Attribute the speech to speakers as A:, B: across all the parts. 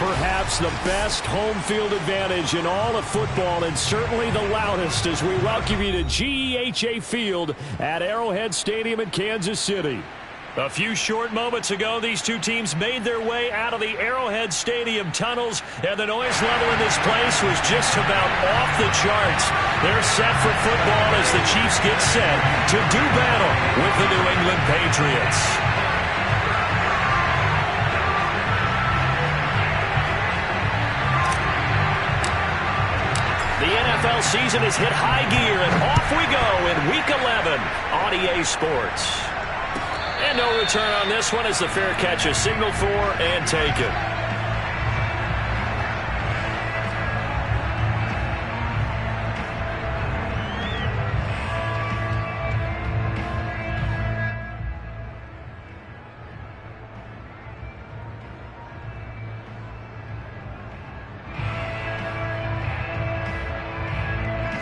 A: Perhaps the best home field advantage in all of football, and certainly the loudest, as we welcome you to GEHA Field at Arrowhead Stadium in Kansas City. A few short moments ago, these two teams made their way out of the Arrowhead Stadium tunnels, and the noise level in this place was just about off the charts. They're set for football as the Chiefs get set to do battle with the New England Patriots. The NFL season has hit high gear, and off we go in Week 11 on EA Sports. And no return on this one as the fair catch is signaled for and taken.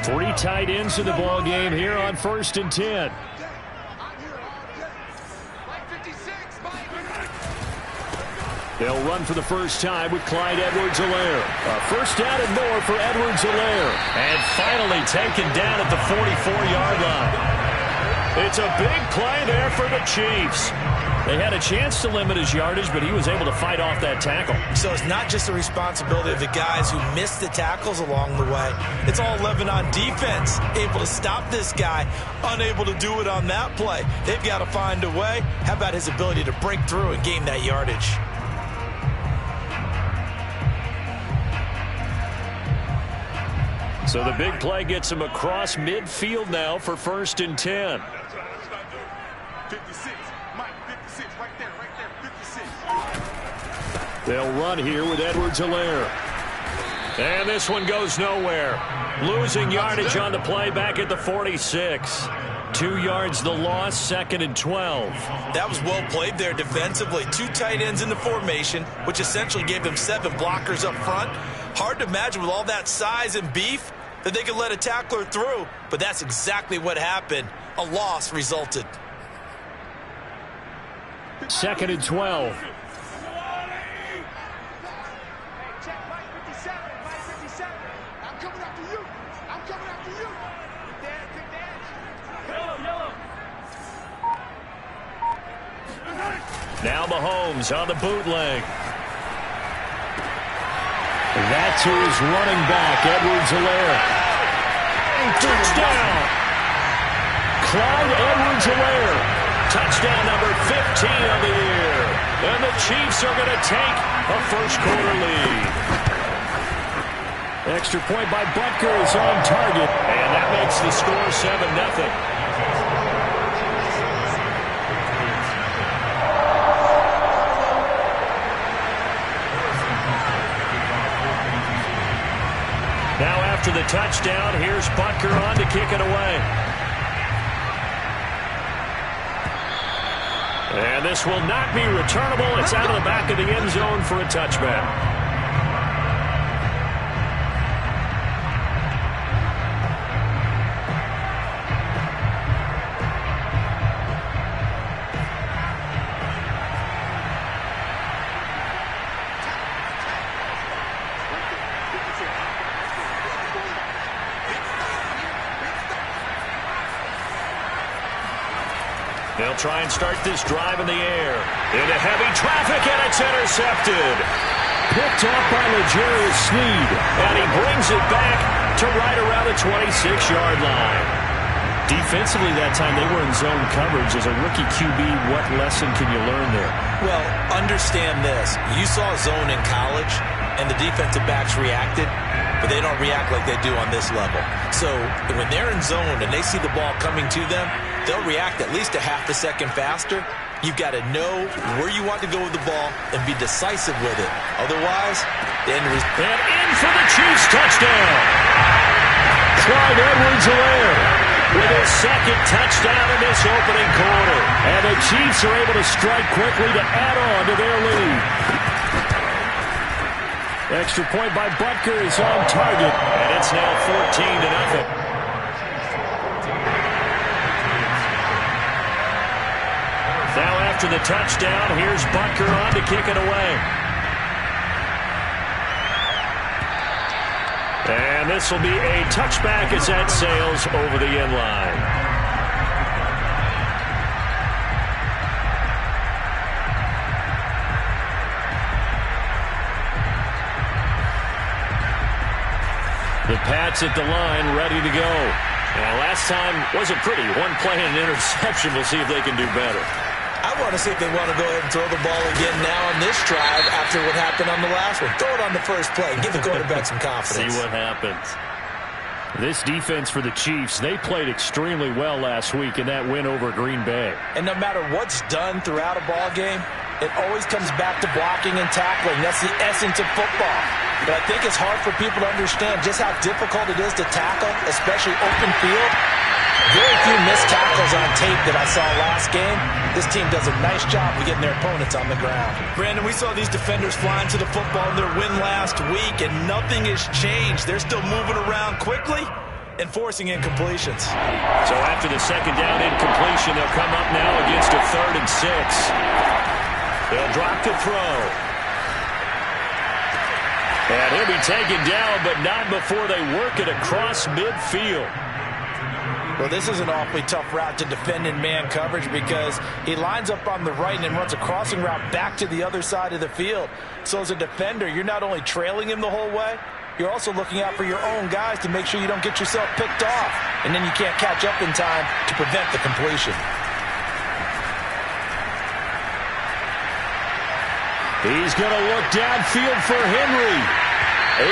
A: Three tight ends in the ball game here on 1st and 10. They'll run for the first time with Clyde Edwards-Helaire. A first down and more for Edwards-Helaire. And finally taken down at the 44-yard line. It's a big play there for the Chiefs. They had a chance to limit his yardage, but he was able to fight off that tackle.
B: So it's not just the responsibility of the guys who missed the tackles along the way. It's all 11 on defense, able to stop this guy, unable to do it on that play. They've got to find a way. How about his ability to break through and gain that yardage?
A: So the big play gets him across midfield now for 1st and 10.
C: 56, Mike, 56, right there, 56.
A: They'll run here with Edwards-Helaire. And this one goes nowhere. Losing yardage on the play back at the 46. 2 yards the loss, 2nd and 12.
B: That was well played there defensively. Two tight ends in the formation, which essentially gave them 7 blockers up front. Hard to imagine with all that size and beef that they could let a tackler through, but that's exactly what happened. A loss resulted.
A: 2nd and 12. Now Mahomes on the bootleg. That's who is running back, Edwards-Helaire. Touchdown! Clyde Edwards-Helaire. Touchdown number 15 of the year. And the Chiefs are going to take a first-quarter lead. Extra point by Butker is on target. And that makes the score 7-0. Now after the touchdown, here's Butker on to kick it away. And this will not be returnable. It's out of the back of the end zone for a touchback. They'll try and start this drive in the air. Into heavy traffic, and it's intercepted. Picked up by L'Jarius Sneed, and he brings it back to right around the 26-yard line. Defensively that time, they were in zone coverage. As a rookie QB, what lesson can you learn there?
B: Well, understand this. You saw zone in college, and the defensive backs reacted, but they don't react like they do on this level. So when they're in zone and they see the ball coming to them, they'll react at least a half a second faster. You've got to know where you want to go with the ball and be decisive with it. Otherwise, the end result.
A: And in for the Chiefs touchdown. Clyde Edwards-Helaire with his second touchdown in this opening quarter. And the Chiefs are able to strike quickly to add on to their lead. Extra point by Butker is on target, and it's now 14-0. Now after the touchdown, here's Butker on to kick it away. this will be a touchback as that sails over the end line. The Pats at the line, ready to go. Now, last time wasn't pretty. One play and an interception. We'll see if they can do better.
B: I want to see if they want to go ahead and throw the ball again now on this drive after what happened on the last one. Throw it on the first play. Give the quarterback some confidence.
A: See what happens. This defense for the Chiefs, they played extremely well last week in that win over Green Bay.
B: And no matter what's done throughout a ball game, it always comes back to blocking and tackling. That's the essence of football. But I think it's hard for people to understand just how difficult it is to tackle, especially open field. Very few missed tackles on tape that I saw last game. This team does a nice job of getting their opponents on the ground. Brandon, we saw these defenders flying to the football in their win last week, and nothing has changed. They're still moving around quickly and forcing incompletions.
A: So after the second down incompletion, they'll come up now against a 3rd and 6. They'll drop to throw. And he'll be taken down, but not before they work it across midfield.
B: Well, this is an awfully tough route to defend in man coverage because he lines up on the right and then runs a crossing route back to the other side of the field. So as a defender, you're not only trailing him the whole way, you're also looking out for your own guys to make sure you don't get yourself picked off. And then you can't catch up in time to prevent the completion.
A: He's going to look downfield for Henry.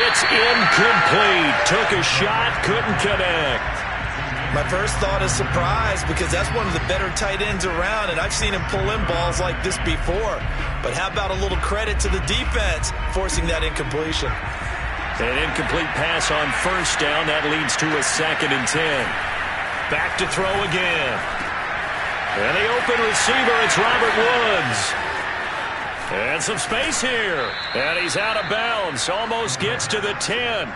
A: It's incomplete. Took a shot, couldn't connect.
B: My first thought is surprise because that's one of the better tight ends around, and I've seen him pull in balls like this before. But how about a little credit to the defense forcing that incompletion?
A: An incomplete pass on first down. That leads to a 2nd and 10. Back to throw again. And the open receiver, it's Robert Woods. And some space here. And he's out of bounds. Almost gets to the 10.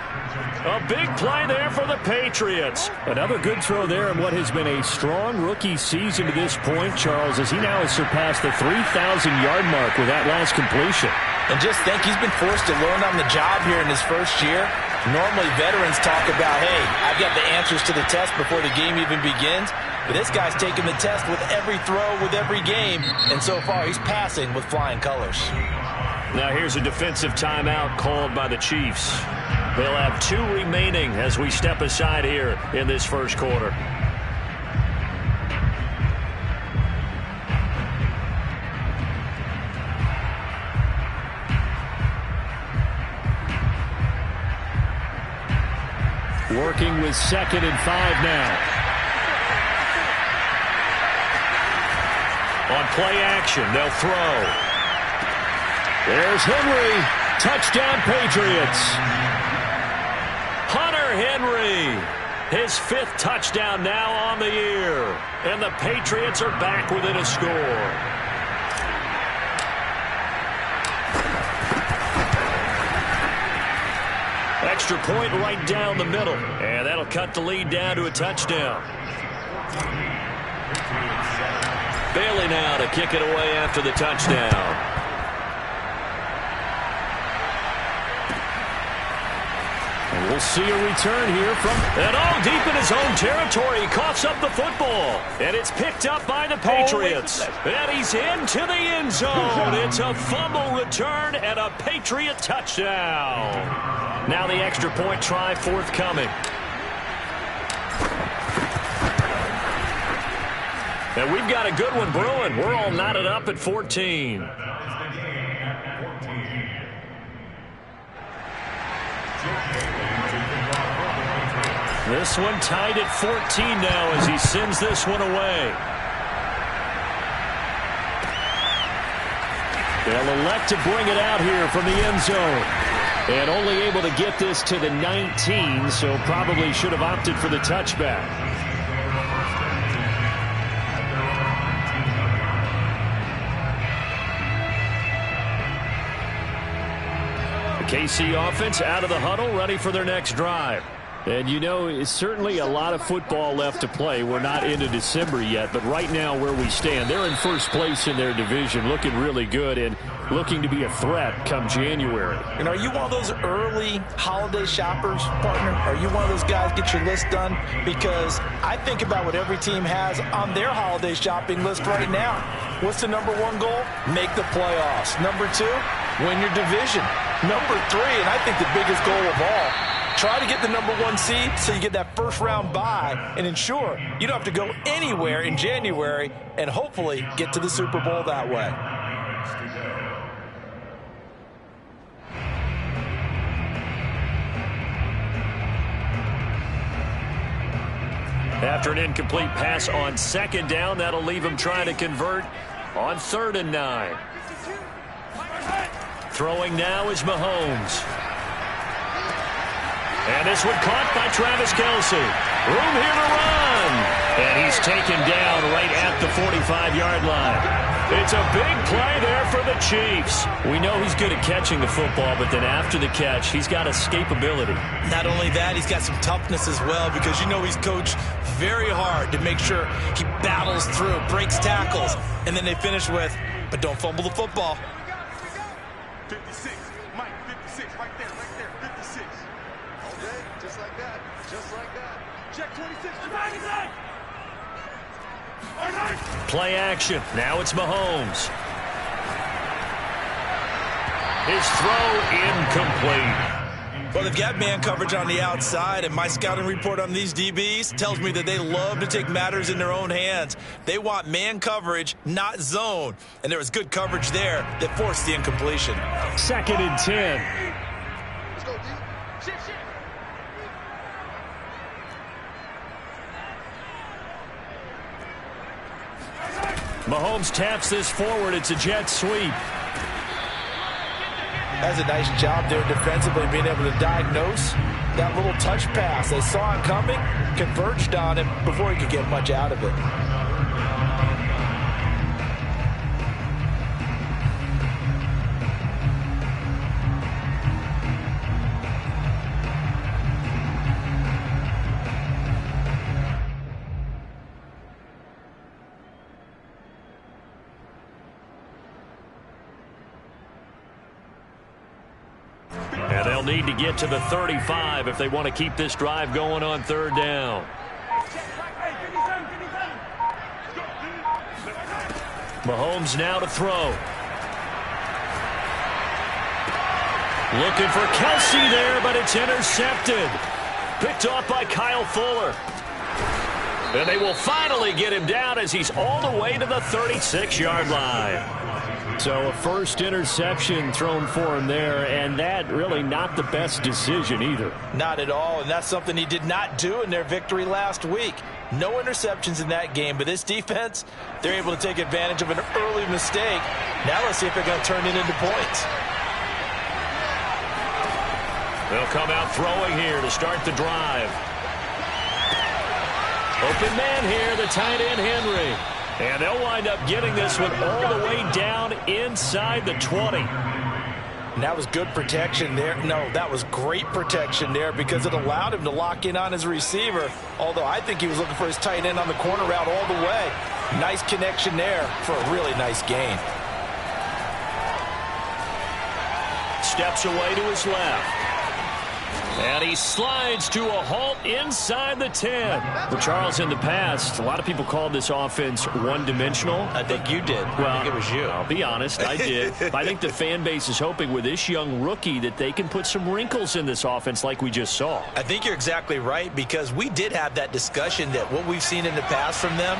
A: A big play there for the Patriots. Another good throw there in what has been a strong rookie season to this point, Charles, as he now has surpassed the 3,000-yard mark with that last completion.
B: And just think, he's been forced to learn on the job here in his first year. Normally, veterans talk about, hey, I've got the answers to the test before the game even begins. But this guy's taking the test with every throw, with every game. And so far, he's passing with flying colors.
A: Now here's a defensive timeout called by the Chiefs. They'll have 2 remaining as we step aside here in this first quarter. Working with 2nd and 5 now. On play action, they'll throw. There's Henry. Touchdown, Patriots. Hunter Henry. His 5th touchdown now on the year. And the Patriots are back within a score. Extra point right down the middle. And that'll cut the lead down to a touchdown. Bailey now to kick it away after the touchdown. And we'll see a return here from... And all deep in his own territory. He coughs up the football. And it's picked up by the Patriots. And he's into the end zone. It's a fumble return and a Patriot touchdown. Now the extra point try forthcoming. And we've got a good one brewing. We're all knotted up at 14. This one tied at 14 now as he sends this one away. They'll elect to bring it out here from the end zone. And only able to get this to the 19, so probably should have opted for the touchback. The KC offense out of the huddle, ready for their next drive. And you know, it's certainly a lot of football left to play. We're not into December yet, but right now where we stand, they're in first place in their division, looking really good and looking to be a threat come January.
B: And are you one of those early holiday shoppers, partner? Are you one of those guys get your list done? Because I think about what every team has on their holiday shopping list right now. What's the number one goal? Make the playoffs. Number two, win your division. Number three, and I think the biggest goal of all, try to get the number one seed so you get that first round bye and ensure you don't have to go anywhere in January and hopefully get to the Super Bowl that way.
A: After an incomplete pass on second down, that'll leave him trying to convert on 3rd and 9. Throwing now is Mahomes. And this one caught by Travis Kelce. Room here to run. And he's taken down right at the 45-yard line. It's a big play there for the Chiefs. We know he's good at catching the football, but then after the catch, he's got escapability.
B: Not only that, he's got some toughness as well, because you know he's coached very hard to make sure he battles through, breaks tackles, and then they finish with, but don't fumble the football.
C: 56, Mike, 56, right there, 56. Okay, just like that, Check 26,
A: Play action. Now it's Mahomes. His throw incomplete.
B: Well, they've got man coverage on the outside, and my scouting report on these DBs tells me that they love to take matters in their own hands. They want man coverage, not zone. And there was good coverage there that forced the incompletion.
A: 2nd and 10.
C: Let's go, D. Shit.
A: Mahomes taps this forward. It's a jet sweep.
B: That's a nice job there defensively, being able to diagnose that little touch pass. They saw it coming, converged on him before he could get much out of it.
A: And they'll need to get to the 35 if they want to keep this drive going on 3rd down. Mahomes now to throw. Looking for Kelce there, but it's intercepted. Picked off by Kyle Fuller. And they will finally get him down as he's all the way to the 36-yard line. So a first interception thrown for him there, and that really not the best decision either.
B: Not at all, and that's something he did not do in their victory last week. No interceptions in that game, but this defense, they're able to take advantage of an early mistake. Now let's see if they're going to turn it into points.
A: They'll come out throwing here to start the drive. Open man here, the tight end Henry. And they'll wind up getting this one all the way down inside the 20.
B: And that was good protection there. No, that was great protection there because it allowed him to lock in on his receiver. Although I think he was looking for his tight end on the corner route all the way. Nice connection there for a really nice gain.
A: Steps away to his left. And he slides to a halt inside the 10. Well, Charles, in the past, a lot of people called this offense one-dimensional.
B: I think you did.
A: Well,
B: I think it was you.
A: I'll be honest, I did. I think the fan base is hoping with this young rookie that they can put some wrinkles in this offense like we just saw.
B: I think you're exactly right because we did have that discussion that what we've seen in the past from them,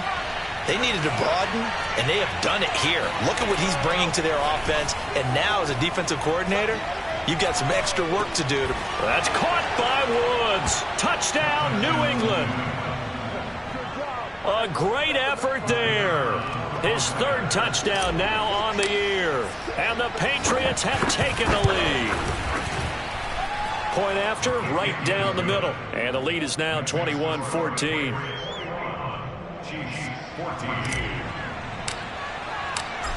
B: they needed to broaden, and they have done it here. Look at what he's bringing to their offense, and now as a defensive coordinator, you've got some extra work to do.
A: That's caught by Woods. Touchdown, New England. A great effort there. His 3rd touchdown now on the year. And the Patriots have taken the lead. Point after, right down the middle. And the lead is now 21-14.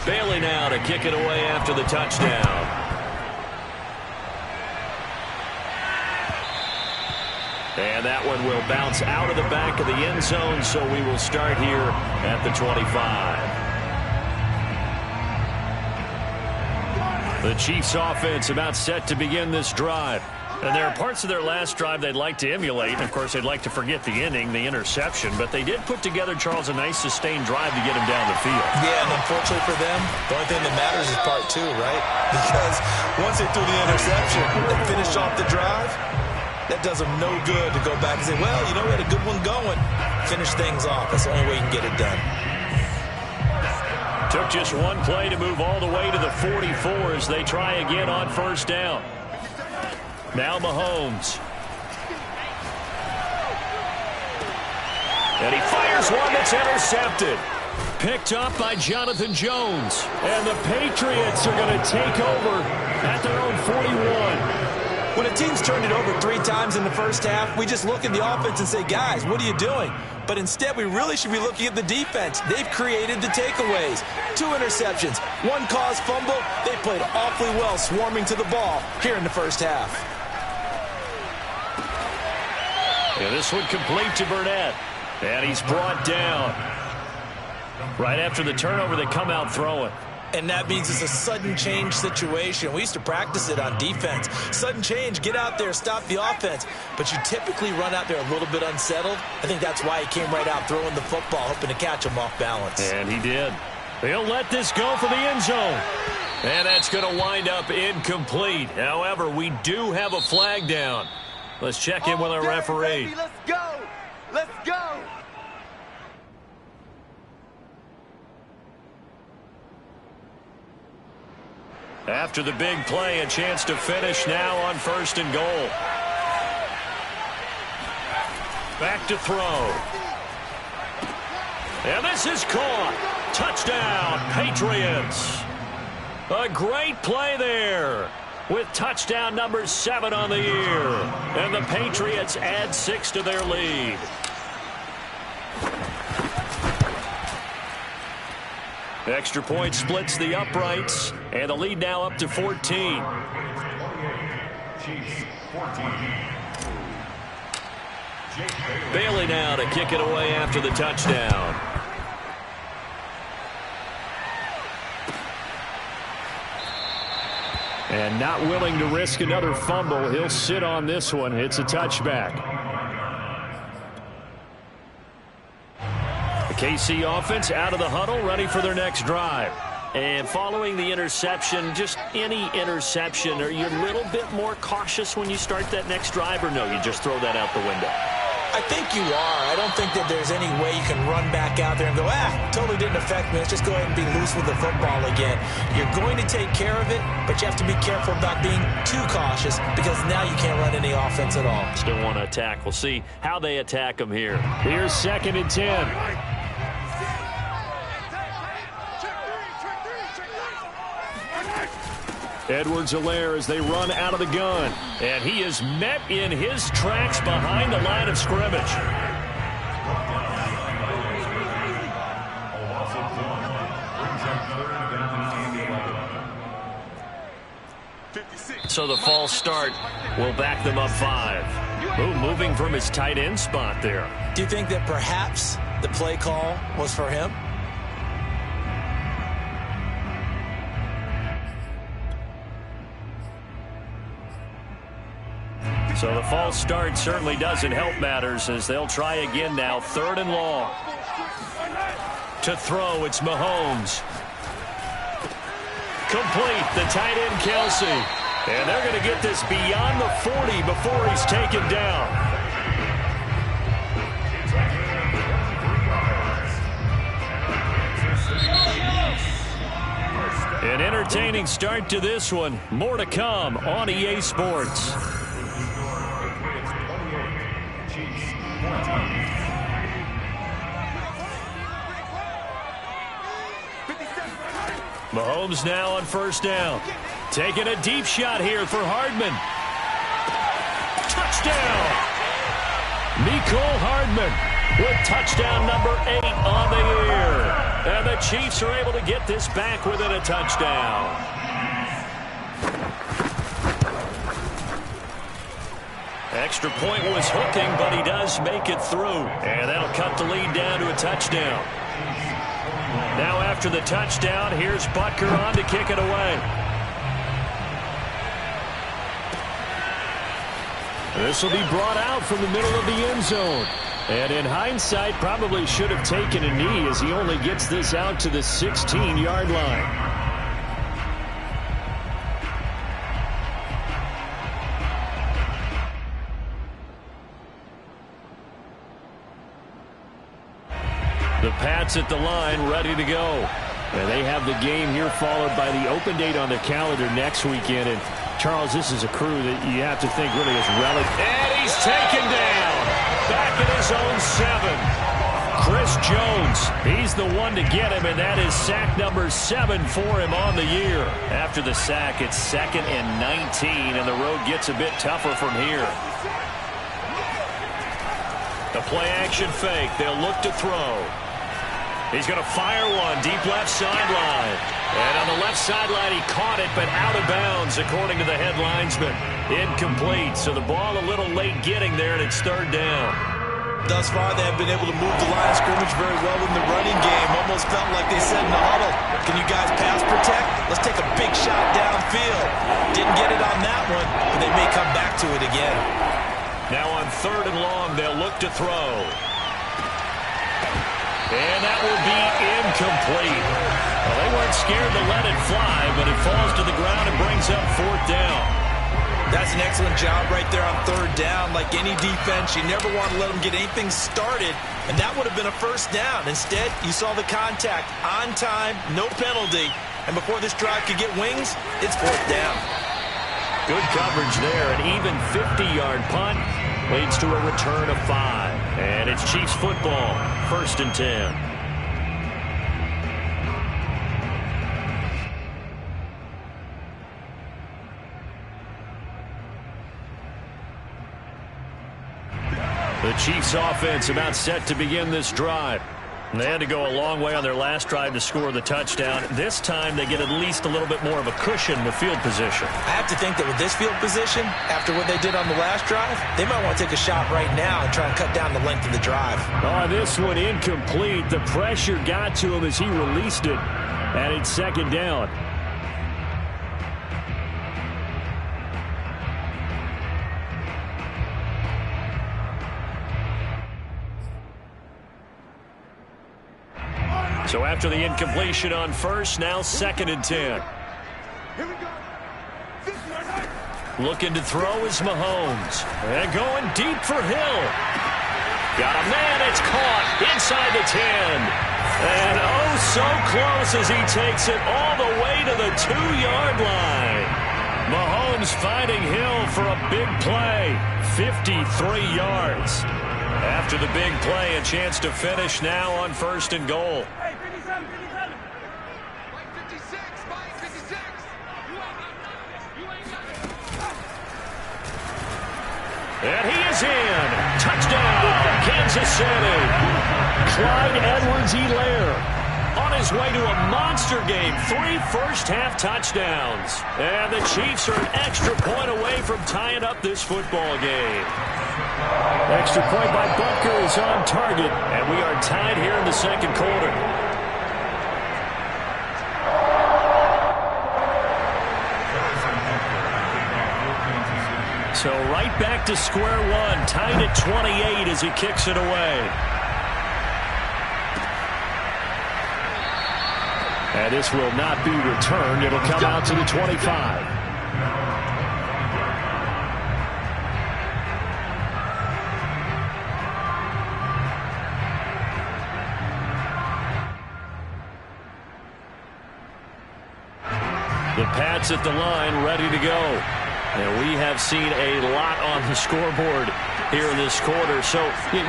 A: Bailey now to kick it away after the touchdown. And that one will bounce out of the back of the end zone, so we will start here at the 25. The Chiefs offense about set to begin this drive. And there are parts of their last drive they'd like to emulate. Of course, they'd like to forget the inning, the interception. But they did put together, Charles, a nice sustained drive to get him down the field.
B: Yeah, and unfortunately for them, the only thing that matters is part two, right? Because once they threw the interception, they finished off the drive. That does them no good to go back and say, well, you know, we had a good one going. Finish things off. That's the only way you can get it done.
A: Took just one play to move all the way to the 44 as they try again on first down. Now Mahomes. And he fires one that's intercepted. Picked up by Jonathan Jones. And the Patriots are going to take over at their own 41.
B: When a team's turned it over 3 times in the first half, we just look at the offense and say, guys, what are you doing? But instead, we really should be looking at the defense. They've created the takeaways. 2 interceptions, 1 caused fumble. They played awfully well swarming to the ball here in the first half.
A: Yeah, this one complete to Burnett. And he's brought down. Right after the turnover, they come out throwing.
B: And that means it's a sudden change situation. We used to practice it on defense. Sudden change, get out there, stop the offense. But you typically run out there a little bit unsettled. I think that's why he came right out throwing the football, hoping to catch him off balance.
A: And he did. He'll let this go for the end zone. And that's going to wind up incomplete. However, we do have a flag down. Let's check in with our referee.
C: Baby, let's go. Let's go.
A: After the big play, a chance to finish now on 1st and goal. Back to throw. And this is caught. Touchdown, Patriots. A great play there with touchdown number 7 on the year. And the Patriots add 6 to their lead. Extra point splits the uprights, and the lead now up to 14. Bailey now to kick it away after the touchdown. And not willing to risk another fumble, he'll sit on this one. It's a touchback. KC offense out of the huddle, ready for their next drive. And following the interception, just any interception, are you a little bit more cautious when you start that next drive, or no, you just throw that out the window?
B: I think you are. I don't think that there's any way you can run back out there and go, totally didn't affect me. Let's just go ahead and be loose with the football again. You're going to take care of it, but you have to be careful about being too cautious because now you can't run any offense at all.
A: Still want to attack. We'll see how they attack them here. Here's 2nd and 10. Edwards-Helaire as they run out of the gun. And he is met in his tracks behind the line of scrimmage. So the false start will back them up 5. Ooh, moving from his tight end spot there.
B: Do you think that perhaps the play call was for him?
A: So the false start certainly doesn't help matters as they'll try again now. 3rd and long. To throw, it's Mahomes. Complete, the tight end Kelsey. And they're going to get this beyond the 40 before he's taken down. An entertaining start to this one. More to come on EA Sports. Mahomes now on 1st down. Taking a deep shot here for Hardman. Touchdown! Mecole Hardman with touchdown number 8 on the year. And the Chiefs are able to get this back within a touchdown. Extra point was hooking, but he does make it through. And that'll cut the lead down to a touchdown. Now after the touchdown, here's Butker on to kick it away. This will be brought out from the middle of the end zone. And in hindsight, probably should have taken a knee as he only gets this out to the 16-yard line. The Pats at the line, ready to go. And they have the game here followed by the open date on their calendar next weekend. And, Charles, this is a crew that you have to think really is relevant. And he's taken down. Back at his own 7. Chris Jones, he's the one to get him, and that is sack number 7 for him on the year. After the sack, it's 2nd and 19, and the road gets a bit tougher from here. The play-action fake. They'll look to throw. He's going to fire one deep left sideline. And on the left sideline, he caught it, but out of bounds, according to the head linesman. Incomplete, so the ball a little late getting there, and it's 3rd down.
B: Thus far, they have been able to move the line of scrimmage very well in the running game. Almost felt like they said in the huddle, can you guys pass protect? Let's take a big shot downfield. Didn't get it on that one, but they may come back to it again.
A: Now on 3rd and long, they'll look to throw. And that will be incomplete. Well, they weren't scared to let it fly, but it falls to the ground and brings up 4th down.
B: That's an excellent job right there on 3rd down. Like any defense, you never want to let them get anything started, and that would have been a 1st down. Instead, you saw the contact on time, no penalty, and before this drive could get wings, it's 4th down.
A: Good coverage there. An even 50-yard punt leads to a return of 5. And it's Chiefs football, 1st and 10. The Chiefs offense about set to begin this drive. They had to go a long way on their last drive to score the touchdown. This time they get at least a little bit more of a cushion with field position.
B: I have to think that with this field position, after what they did on the last drive, they might want to take a shot right now and try and cut down the length of the drive.
A: Oh, this one incomplete. The pressure got to him as he released it. And it's 2nd down. So after the incompletion on 1st, now 2nd and 10. Looking to throw is Mahomes. And going deep for Hill. Got a man, it's caught inside the 10. And oh, so close as he takes it all the way to the 2-yard line. Mahomes finding Hill for a big play. 53 yards. After the big play, a chance to finish now on 1st and goal. And he is in. Touchdown, Kansas City. Clyde Edwards-Helaire on his way to a monster game. 3 first-half touchdowns. And the Chiefs are an extra point away from tying up this football game. Extra point by Butker is on target. And we are tied here in the 2nd quarter. So right back to square one, tied at 28 as he kicks it away. And this will not be returned. It'll come out to the 25. The Pats at the line, ready to go. And we have seen a lot on the scoreboard here in this quarter. So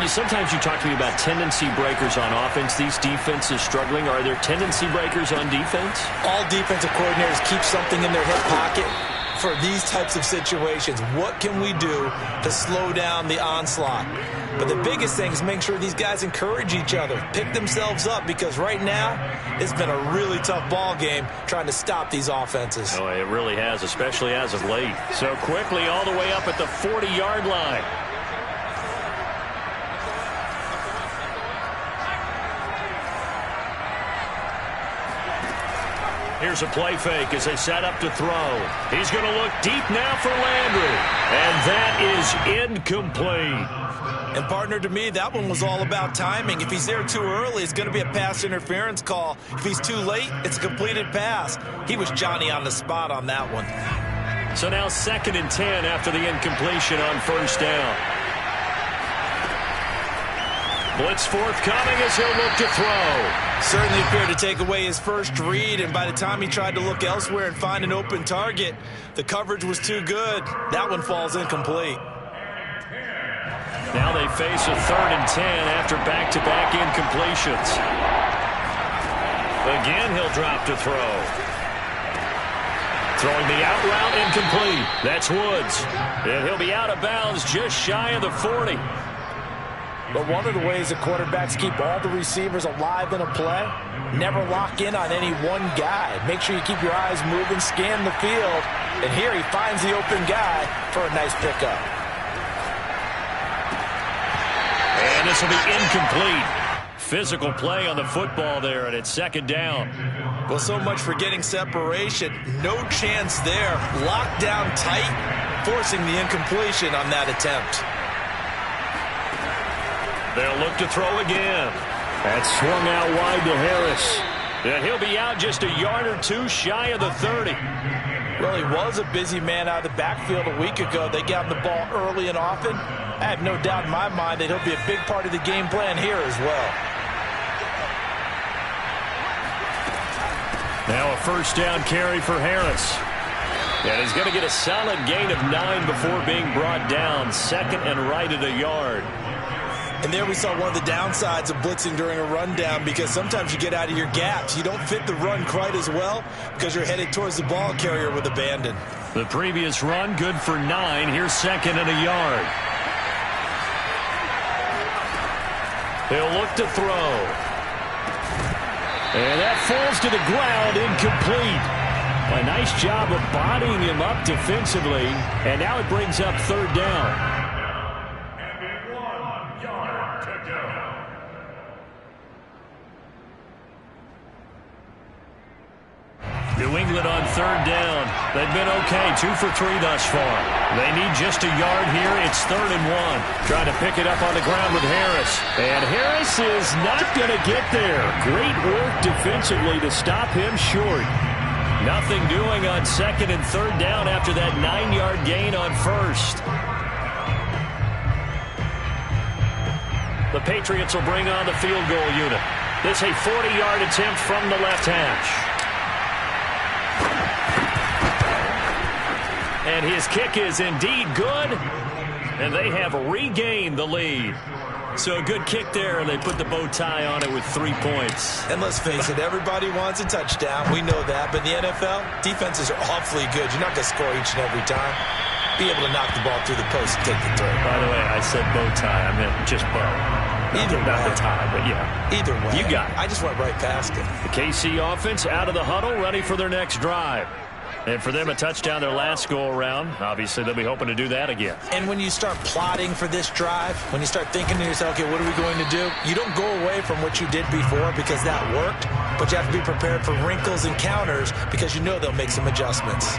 A: sometimes you talk to me about tendency breakers on offense. These defenses struggling. Are there tendency breakers on defense?
B: All defensive coordinators keep something in their hip pocket. for these types of situations. What can we do to slow down the onslaught? But the biggest thing is make sure these guys encourage each other, pick themselves up, because right now it's been a really tough ball game trying to stop these offenses.
A: Oh, it really has, especially as of late. So quickly all the way up at the 40-yard line. Here's a play fake as they set up to throw. He's going to look deep now for Landry. And that is incomplete.
B: And, partner, to me, that one was all about timing. If he's there too early, it's going to be a pass interference call. If he's too late, it's a completed pass. He was Johnny on the spot on that one.
A: So now 2nd and 10 after the incompletion on first down. Blitz forthcoming as he'll look to throw.
B: Certainly appeared to take away his first read, and by the time he tried to look elsewhere and find an open target, the coverage was too good. That one falls incomplete.
A: Now they face a 3rd and 10 after back-to-back incompletions. Again, he'll drop to throw. Throwing the out route incomplete. That's Woods. And he'll be out of bounds just shy of the 40.
B: But one of the ways the quarterbacks keep all the receivers alive in a play, never lock in on any one guy. Make sure you keep your eyes moving, scan the field. And here he finds the open guy for a nice pickup.
A: And this will be incomplete. Physical play on the football there, and it's 2nd down.
B: Well, so much for getting separation. No chance there. Locked down tight, forcing the incompletion on that attempt.
A: They'll look to throw again. That's swung out wide to Harris. And he'll be out just a yard or two shy of the 30.
B: Well, he was a busy man out of the backfield a week ago. They got him the ball early and often. I have no doubt in my mind that he'll be a big part of the game plan here as well.
A: Now a first down carry for Harris. And he's going to get a solid gain of 9 before being brought down. 2nd and right at a yard.
B: And there we saw one of the downsides of blitzing during a rundown, because sometimes you get out of your gaps. You don't fit the run quite as well because you're headed towards the ball carrier with abandon.
A: The previous run good for 9. Here's 2nd and a yard. He'll look to throw. And that falls to the ground, incomplete. A nice job of bodying him up defensively. And now it brings up 3rd down. New England on 3rd down. They've been okay, 2 for 3 thus far. They need just a yard here. It's 3rd and 1. Trying to pick it up on the ground with Harris. And Harris is not going to get there. Great work defensively to stop him short. Nothing doing on 2nd and 3rd down after that 9-yard gain on 1st. The Patriots will bring on the field goal unit. This a 40-yard attempt from the left hash. And his kick is indeed good, and they have regained the lead. So a good kick there, and they put the bow tie on it with 3 points.
B: And let's face it, everybody wants a touchdown. We know that. But in the NFL, defenses are awfully good. You're not going to score each and every time. Be able to knock the ball through the post and take the throw.
A: By the way, I said bow tie. I meant just bow.
B: Either way.
A: Not the tie, but yeah.
B: Either way.
A: You got it.
B: I just went right past it.
A: The KC offense out of the huddle, ready for their next drive. And for them, a touchdown their last go-around. Obviously, they'll be hoping to do that again.
B: And when you start plotting for this drive, when you start thinking to yourself, okay, what are we going to do? You don't go away from what you did before because that worked, but you have to be prepared for wrinkles and counters because you know they'll make some adjustments.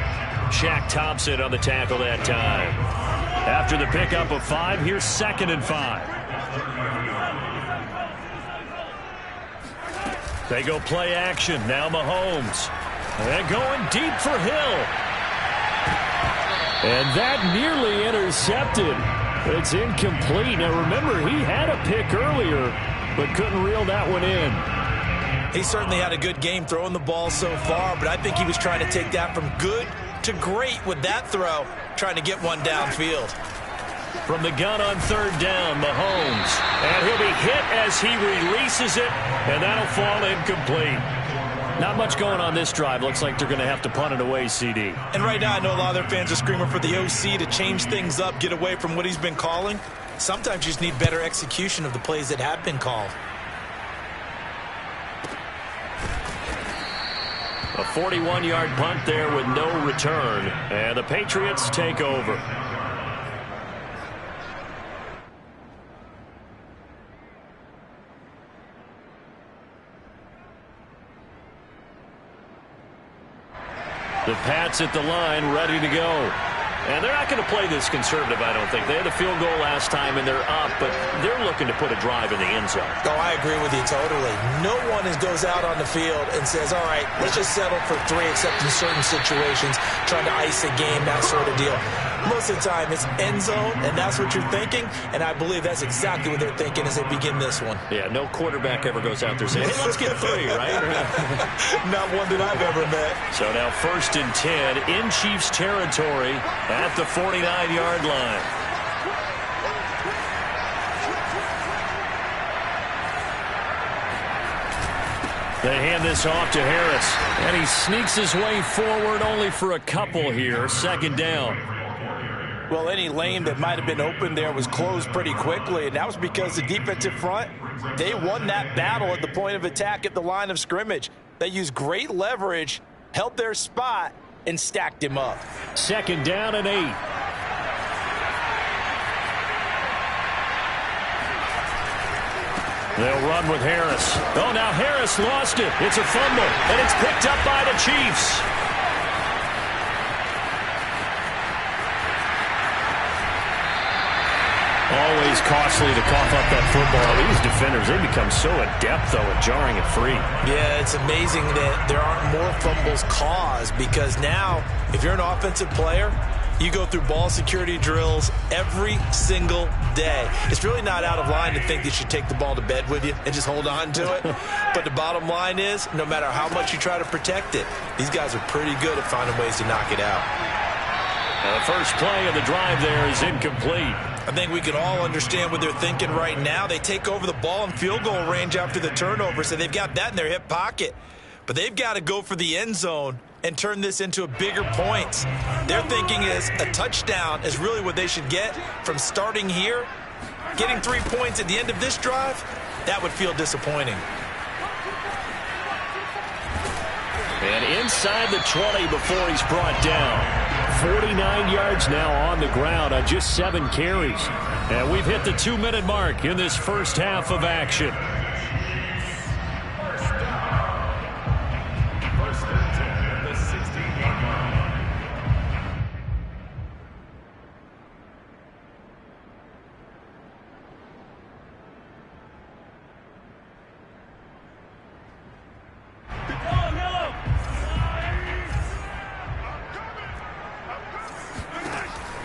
A: Shaq Thompson on the tackle that time. After the pickup of 5, here's 2nd and 5. They go play action. Now Mahomes. And going deep for Hill. And that nearly intercepted. It's incomplete. Now remember, he had a pick earlier, but couldn't reel that one in.
B: He certainly had a good game throwing the ball so far, but I think he was trying to take that from good to great with that throw, trying to get one downfield.
A: From the gun on 3rd down, Mahomes. And he'll be hit as he releases it, and that'll fall incomplete. Not much going on this drive. Looks like they're going to have to punt it away, CD.
B: And right now I know a lot of their fans are screaming for the OC to change things up, get away from what he's been calling. Sometimes you just need better execution of the plays that have been called.
A: A 41-yard punt there with no return. And the Patriots take over. The Pats at the line, ready to go. And they're not going to play this conservative, I don't think. They had a field goal last time, and they're up, but they're looking to put a drive in the end zone.
B: Oh, I agree with you totally. No one goes out on the field and says, all right, let's just settle for 3, except in certain situations, trying to ice a game, that sort of deal. Most of the time, it's end zone, and that's what you're thinking, and I believe that's exactly what they're thinking as they begin this one.
A: Yeah, no quarterback ever goes out there saying, hey, let's get 3, right?
B: Not one that I've ever met.
A: So now 1st and 10 in Chiefs territory at the 49-yard line. They hand this off to Harris, and he sneaks his way forward only for a couple here. 2nd down.
B: Well, any lane that might have been open there was closed pretty quickly, and that was because the defensive front, they won that battle at the point of attack at the line of scrimmage. They used great leverage, held their spot, and stacked him up.
A: 2nd down and 8. They'll run with Harris. Oh, now Harris lost it. It's a fumble, and it's picked up by the Chiefs. Always costly to cough up that football. These defenders, they become so adept, though, at jarring it free.
B: Yeah, it's amazing that there aren't more fumbles caused, because now, if you're an offensive player, you go through ball security drills every single day. It's really not out of line to think you should take the ball to bed with you and just hold on to it. But the bottom line is, no matter how much you try to protect it, these guys are pretty good at finding ways to knock it out.
A: The first play of the drive there is incomplete.
B: I think we can all understand what they're thinking right now. They take over the ball in field goal range after the turnover, so they've got that in their hip pocket. But they've got to go for the end zone and turn this into a bigger points. Their thinking is a touchdown is really what they should get from starting here. Getting 3 points at the end of this drive, that would feel disappointing.
A: And inside the 20 before he's brought down. 49 yards now on the ground on just 7 carries. And we've hit the 2-minute mark in this first half of action.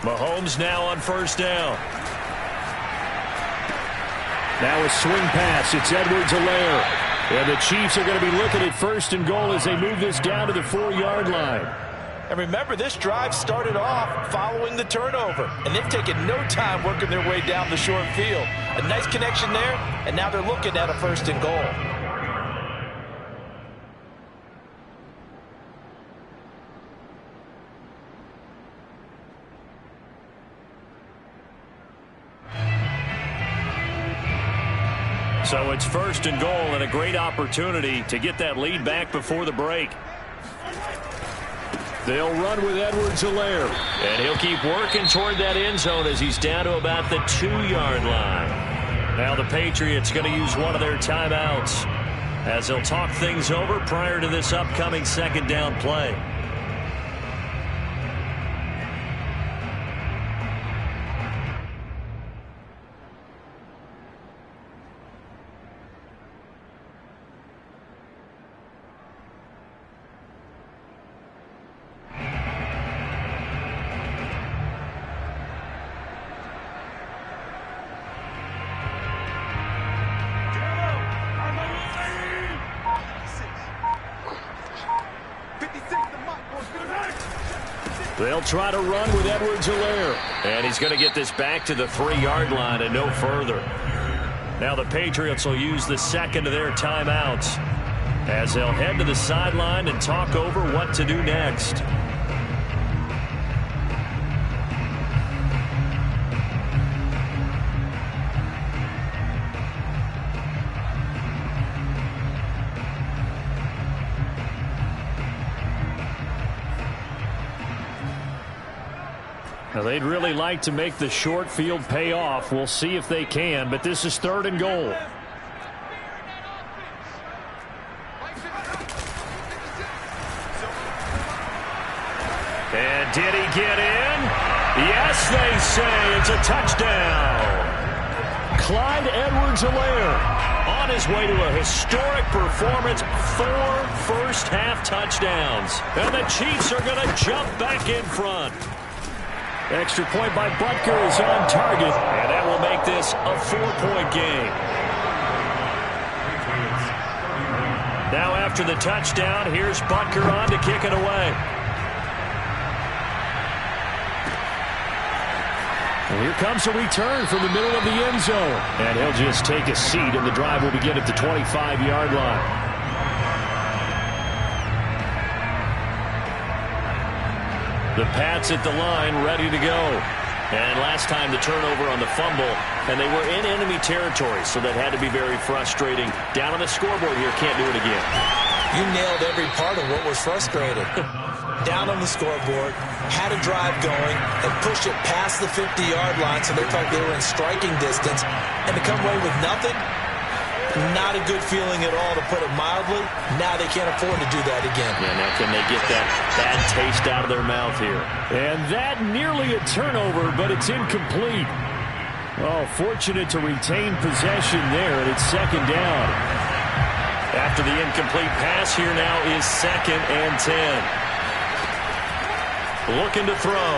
A: Mahomes now on 1st down. Now a swing pass. It's Edwards-Helaire. And the Chiefs are going to be looking at 1st and goal as they move this down to the 4-yard line.
B: And remember, this drive started off following the turnover, and they've taken no time working their way down the short field. A nice connection there, and now they're looking at a 1st and goal.
A: So it's 1st and goal and a great opportunity to get that lead back before the break. They'll run with Edwards-Helaire. And he'll keep working toward that end zone as he's down to about the 2-yard line. Now the Patriots going to use one of their timeouts as they'll talk things over prior to this upcoming 2nd down play. They'll try to run with Edwards-Helaire. And he's going to get this back to the 3-yard line and no further. Now the Patriots will use the 2nd of their timeouts. as they'll head to the sideline and talk over what to do next. Now, they'd really like to make the short field pay off. We'll see if they can, but this is 3rd and goal. And did he get in? Yes, they say it's a touchdown. Clyde Edwards-Helaire on his way to a historic performance, 4 first-half touchdowns. And the Chiefs are going to jump back in front. Extra point by Butker is on target, and that will make this a 4-point game. Now after the touchdown, here's Butker on to kick it away. And here comes a return from the middle of the end zone. And he'll just take a seat, and the drive will begin at the 25-yard line. The Pats at the line, ready to go. And last time the turnover on the fumble, and they were in enemy territory, so that had to be very frustrating. Down on the scoreboard here, can't do it again.
B: You nailed every part of what was frustrating. Down on the scoreboard, had a drive going, and pushed it past the 50-yard line, so they felt they were in striking distance, and to come away with nothing, not a good feeling at all, to put it mildly. Now they can't afford to do that again.
A: Yeah, now can they get that bad taste out of their mouth here? And that nearly a turnover, but it's incomplete. Oh, fortunate to retain possession there, and it's 2nd down. After the incomplete pass, here now is 2nd and 10. Looking to throw.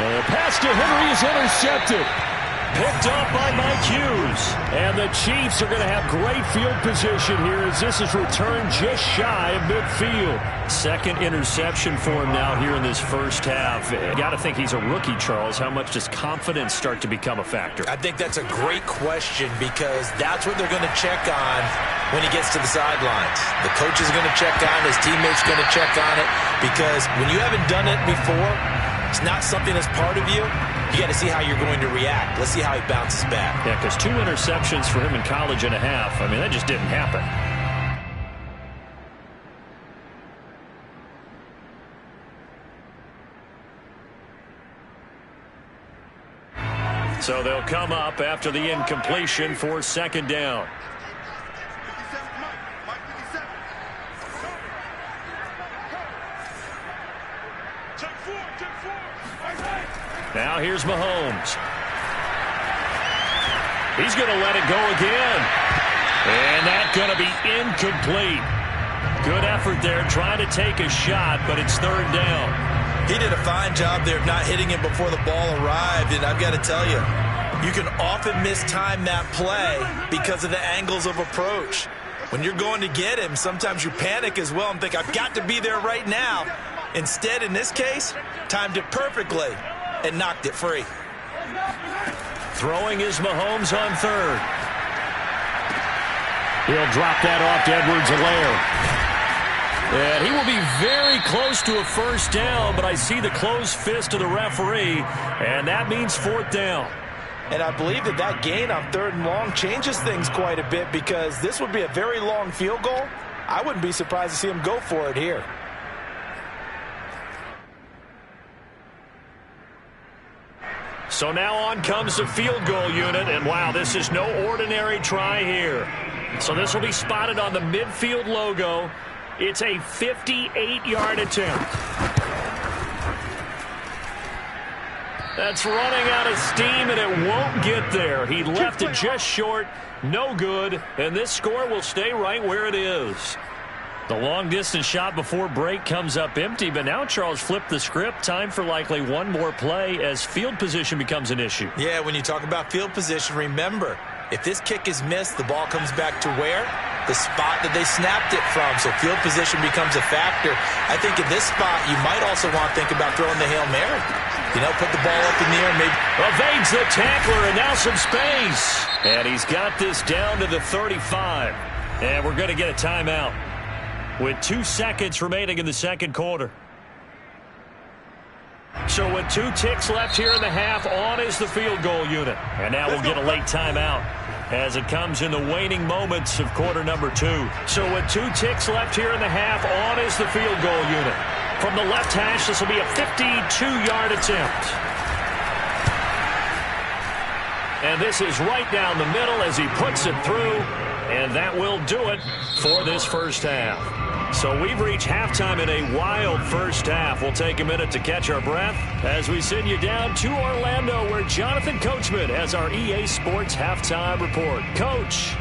A: And the pass to Henry is intercepted. Picked off by Mike Hughes. And the Chiefs are going to have great field position here as this is returned just shy of midfield. 2nd interception for him now here in this first half. Got to think he's a rookie, Charles. How much does confidence start to become a factor?
B: I think that's a great question, because that's what they're going to check on when he gets to the sidelines. The coach is going to check on it. His teammates going to check on it, because when you haven't done it before, it's not something that's part of you. You got to see how you're going to react. Let's see how he bounces back.
A: Yeah, because 2 interceptions for him in college and a half. I mean, that just didn't happen. So they'll come up after the incompletion for 2nd down. Now here's Mahomes. He's going to let it go again. And that's going to be incomplete. Good effort there, trying to take a shot, but it's 3rd down.
B: He did a fine job there of not hitting it before the ball arrived, and I've got to tell you, you can often mistime that play because of the angles of approach. When you're going to get him, sometimes you panic as well and think, I've got to be there right now. Instead, in this case, timed it perfectly and knocked it free.
A: Throwing is Mahomes on 3rd. He'll drop that off to Edwards-Helaire. And he will be very close to a 1st down, but I see the closed fist of the referee, and that means 4th down.
B: And I believe that gain on 3rd and long changes things quite a bit, because this would be a very long field goal. I wouldn't be surprised to see him go for it here.
A: So now on comes the field goal unit, and wow, this is no ordinary try here. So this will be spotted on the midfield logo. It's a 58-yard attempt. That's running out of steam, and it won't get there. He left it just short, no good, and this score will stay right where it is. The long-distance shot before break comes up empty, but now Charles flipped the script. Time for likely one more play as field position becomes an issue.
B: Yeah, when you talk about field position, remember, if this kick is missed, the ball comes back to where? The spot that they snapped it from, so field position becomes a factor. I think in this spot, you might also want to think about throwing the Hail Mary. Put the ball up in the air. Maybe
A: evades the tackler, and now some space. And he's got this down to the 35. And we're going to get a timeout with 2 seconds remaining in the second quarter. So with 2 ticks left here in the half, on is the field goal unit. And now we'll get a late timeout as it comes in the waning moments of quarter number 2. So with 2 ticks left here in the half, on is the field goal unit. From the left hash, this will be a 52-yard attempt. And this is right down the middle as he puts it through. And that will do it for this first half. So we've reached halftime in a wild first half. We'll take a minute to catch our breath as we send you down to Orlando, where Jonathan Coachman has our EA Sports halftime report. Coach.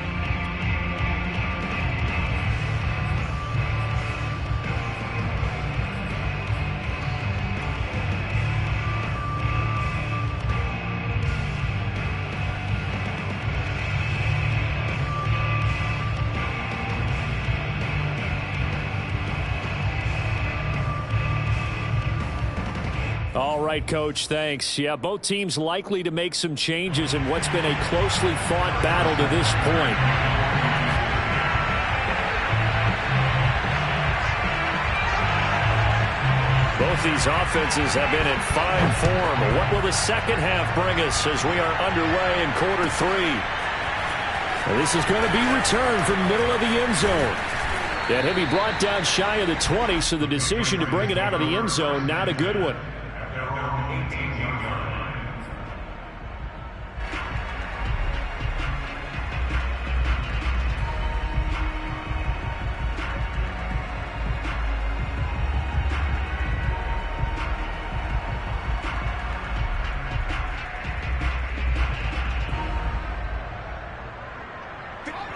A: All right, Coach, thanks. Yeah, both teams likely to make some changes in what's been a closely fought battle to this point. Both these offenses have been in fine form. What will the second half bring us as we are underway in quarter 3? Well, this is going to be returned from middle of the end zone. And he'll be brought down shy of the 20, so the decision to bring it out of the end zone, not a good one.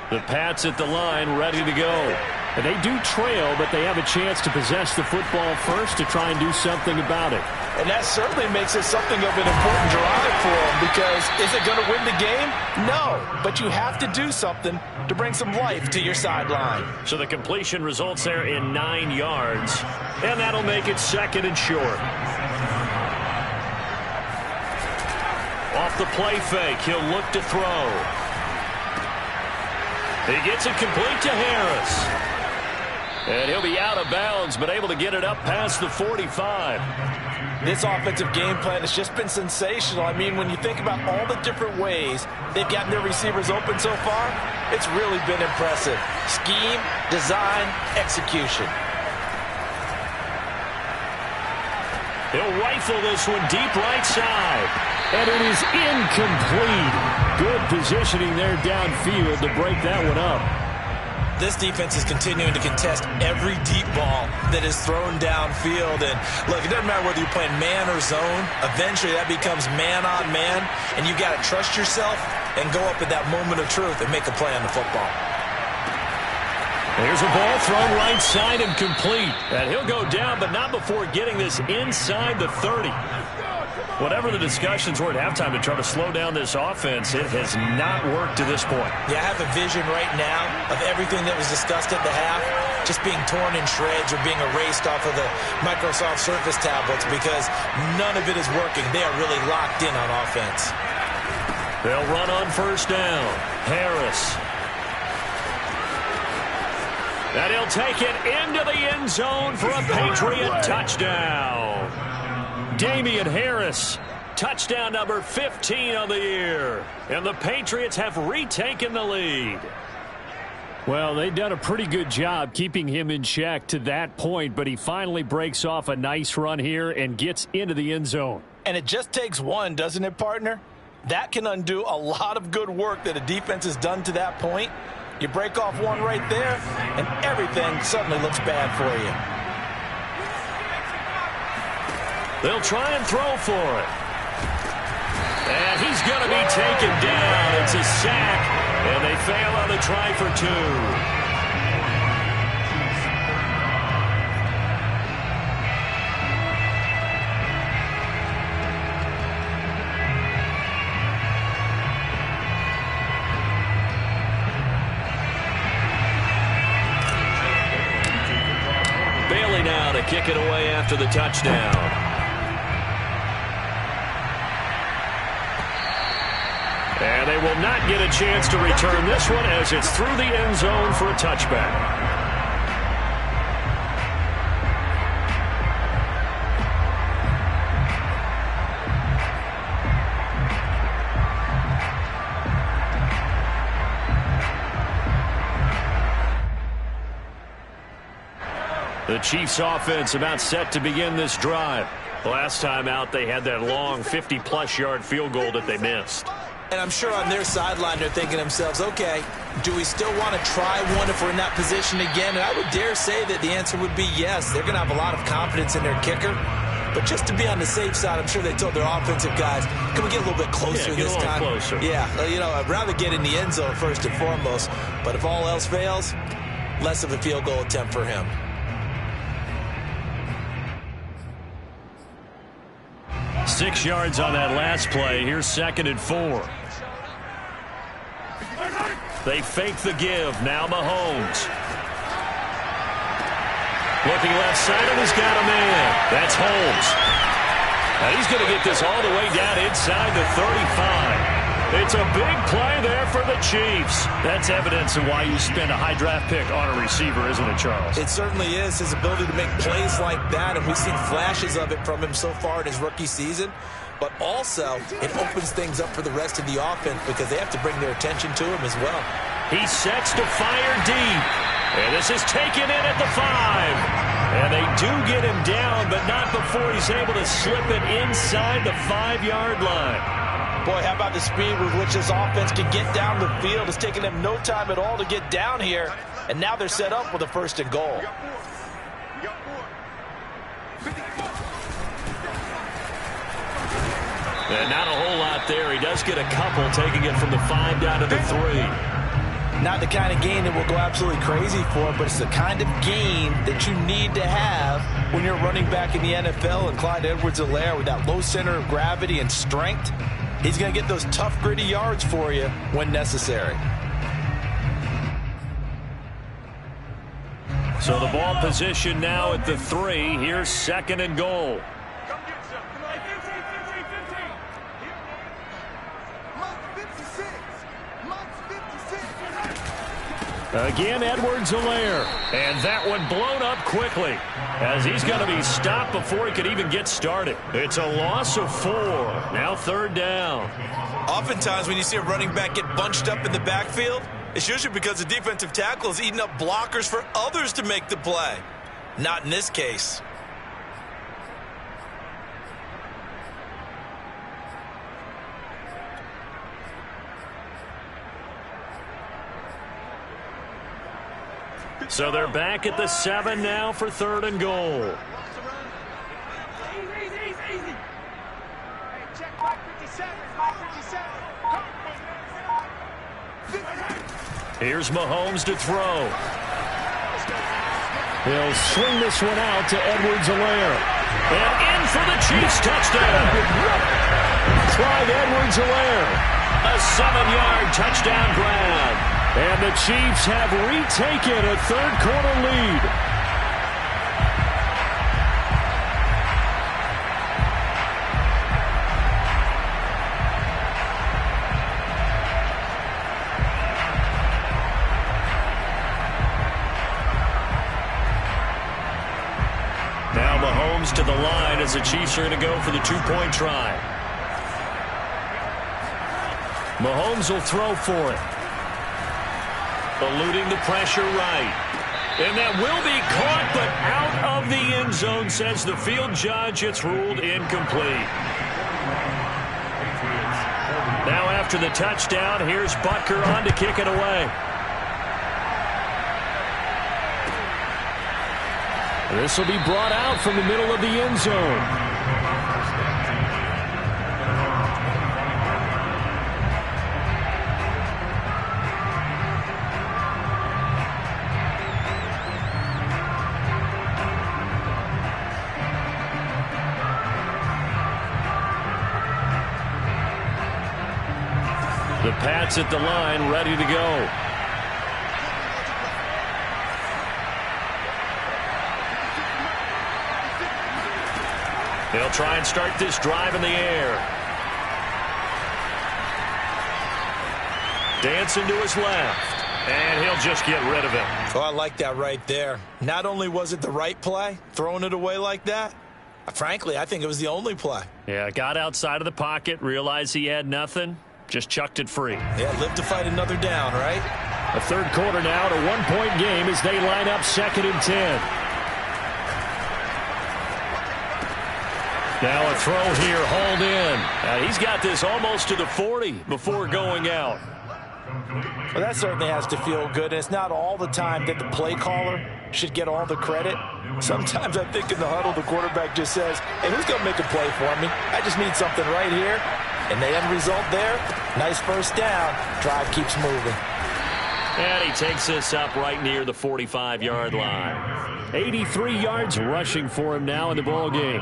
A: The Pats at the line, ready to go. And they do trail, but they have a chance to possess the football first to try and do something about it.
D: And that certainly makes it something of an important drive for them, because is it going to win the game? No, but you have to do something to bring some life to your sideline.
A: So the completion results there in 9 yards, and that'll make it second and short. Off the play fake, he'll look to throw. He gets it complete to Harris. And he'll be out of bounds, but able to get it up past the 45.
D: This offensive game plan has just been sensational. I mean, when you think about all the different ways they've gotten their receivers open so far, it's really been impressive. Scheme, design, execution.
A: He'll rifle this one deep right side. And it is incomplete. Good positioning there downfield to break that one up.
B: This defense is continuing to contest every deep ball that is thrown downfield. And look, it doesn't matter whether you're playing man or zone. Eventually that becomes man on man. And you've got to trust yourself and go up at that moment of truth and make a play on the football.
A: There's a ball thrown right side and complete. And he'll go down, but not before getting this inside the 30. Whatever the discussions were at halftime to try to slow down this offense, it has not worked to this point.
B: Yeah, I have a vision right now of everything that was discussed at the half just being torn in shreds or being erased off of the Microsoft Surface tablets, because none of it is working. They are really locked in on offense.
A: They'll run on first down. Harris. And he'll take it into the end zone for a Patriot touchdown. Damian Harris, touchdown number 15 of the year. And the Patriots have retaken the lead. Well, they've done a pretty good job keeping him in check to that point, but he finally breaks off a nice run here and gets into the end zone.
D: And it just takes one, doesn't it, partner? That can undo a lot of good work that a defense has done to that point. You break off one right there, and everything suddenly looks bad for you.
A: They'll try and throw for it. And he's going to be taken down. It's a sack, and they fail on the try for 2. Bailey now to kick it away after the touchdown. will not get a chance to return this one as it's through the end zone for a touchback. The Chiefs offense about set to begin this drive. Last time out, they had that long 50-plus yard field goal that they missed.
B: And I'm sure on their sideline they're thinking to themselves, okay, do we still want to try one if we're in that position again? And I would dare say that the answer would be yes. They're going to have a lot of confidence in their kicker. But just to be on the safe side, I'm sure they told their offensive guys, can we get a little bit closer this time?
A: Closer.
B: Yeah, you know, I'd rather get in the end zone first and foremost. But if all else fails, less of a field goal attempt for him.
A: Six yards on that last play. Here's 2nd and 4. They fake the give. Now Mahomes. Looking left side, and he's got a man. That's Holmes. Now he's going to get this all the way down inside the 35. It's a big play there for the Chiefs. That's evidence of why you spend a high draft pick on a receiver, isn't it, Charles?
B: It certainly is. His ability to make plays like that, and we've seen flashes of it from him so far in his rookie season. But also, it opens things up for the rest of the offense because they have to bring their attention to him as well.
A: He sets to fire deep. And this is taken in at the 5. And they do get him down, but not before he's able to slip it inside the 5-yard line.
D: Boy, how about the speed with which this offense can get down the field? It's taken them no time at all to get down here. And now they're set up with a 1st and goal.
A: And not a whole lot there. He does get a couple, taking it from the 5 down to the 3.
D: Not the kind of game that we'll go absolutely crazy for, but it's the kind of game that you need to have when you're running back in the NFL. And Clyde Edwards-Helaire with that low center of gravity and strength, he's going to get those tough, gritty yards for you when necessary.
A: So the ball position now at the 3. Here's 2nd and goal. Again, Edwards-Helaire. And that one blown up quickly as he's going to be stopped before he could even get started. It's a loss of 4. Now 3rd down.
B: Oftentimes when you see a running back get bunched up in the backfield, it's usually because the defensive tackle is eating up blockers for others to make the play. Not in this case.
A: So they're back at the 7 now for 3rd and goal. Here's Mahomes to throw. He'll swing this one out to Edwards-Helaire. And in for the Chiefs touchdown. Clyde Edwards-Helaire. A 7-yard touchdown grab. And the Chiefs have retaken a 3rd quarter lead. Now Mahomes to the line as the Chiefs are going to go for the 2-point try. Mahomes will throw for it. Eluding the pressure right. And that will be caught, but out of the end zone, says the field judge. It's ruled incomplete. Now after the touchdown, here's Butker on to kick it away. This will be brought out from the middle of the end zone. The Pats at the line, ready to go. They'll try and start this drive in the air. Dancing to his left. And he'll just get rid of it.
D: Oh, I like that right there. Not only was it the right play, throwing it away like that, frankly, I think it was the only play.
A: Yeah, got outside of the pocket, realized he had nothing, just chucked it free.
D: Yeah, live to fight another down, right?
A: A third quarter now, a one-point game as they line up 2nd and 10. Now a throw here, hauled in. He's got this almost to the 40 before going out.
D: Well, that certainly has to feel good. And it's not all the time that the play caller should get all the credit. Sometimes I think in the huddle, the quarterback just says, hey, who's going to make a play for me? I just need something right here. And the end result there, nice first down. Drive keeps moving.
A: And he takes this up right near the 45-yard line. 83 yards rushing for him now in the ball game.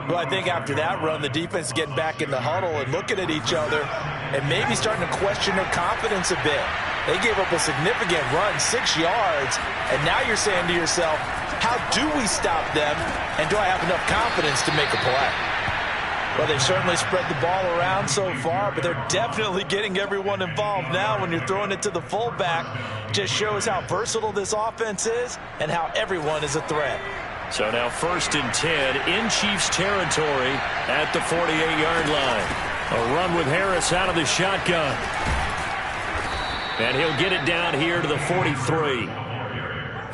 D: Well, I think after that run, the defense is getting back in the huddle and looking at each other and maybe starting to question their confidence a bit. They gave up a significant run, 6 yards, and now you're saying to yourself, how do we stop them, and do I have enough confidence to make a play? Well, they've certainly spread the ball around so far, but they're definitely getting everyone involved now when you're throwing it to the fullback. Just shows how versatile this offense is and how everyone is a threat.
A: So now 1st and 10 in Chiefs territory at the 48-yard line. A run with Harris out of the shotgun. And he'll get it down here to the 43.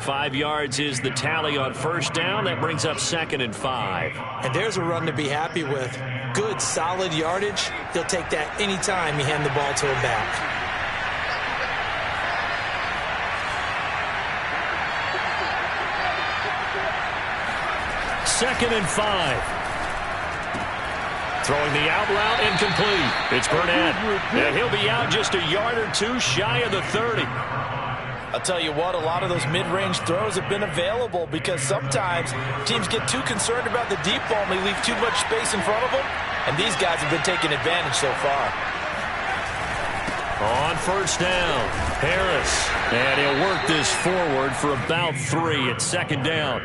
A: 5 yards is the tally on first down. That brings up 2nd and 5.
D: And there's a run to be happy with. Good, solid yardage. He'll take that anytime you hand the ball to him back.
A: 2nd and 5. Throwing the out route incomplete. It's Burnett. And he'll be out just a yard or two shy of the 30.
D: I'll tell you what, a lot of those mid-range throws have been available because sometimes teams get too concerned about the deep ball and they leave too much space in front of them. And these guys have been taking advantage so far.
A: On first down, Harris. And he'll work this forward for about 3 at 2nd down.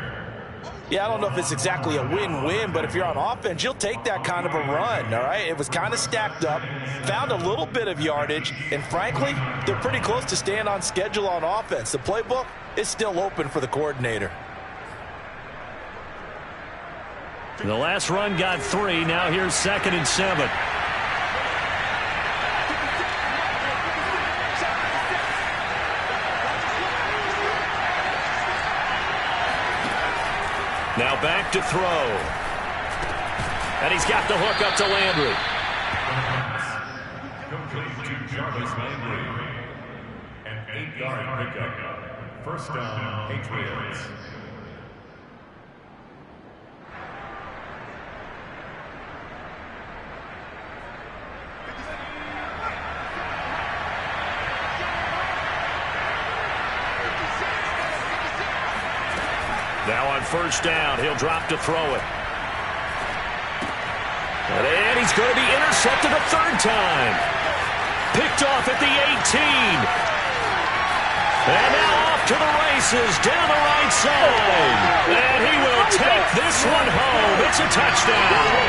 D: Yeah, I don't know if it's exactly a win-win, but if you're on offense, you'll take that kind of a run, all right? It was kind of stacked up, found a little bit of yardage, and frankly, they're pretty close to staying on schedule on offense. The playbook is still open for the coordinator.
A: The last run got 3. Now here's 2nd and 7. Now back to throw. And he's got the hook up to Landry.
E: Complete to Jarvis Landry. An 8-yard pickup. First down, Patriots.
A: Now on first down, he'll drop to throw it. And he's going to be intercepted a 3rd time. Picked off at the 18. And now off to the races down the right side. And he will take this one home. It's a touchdown.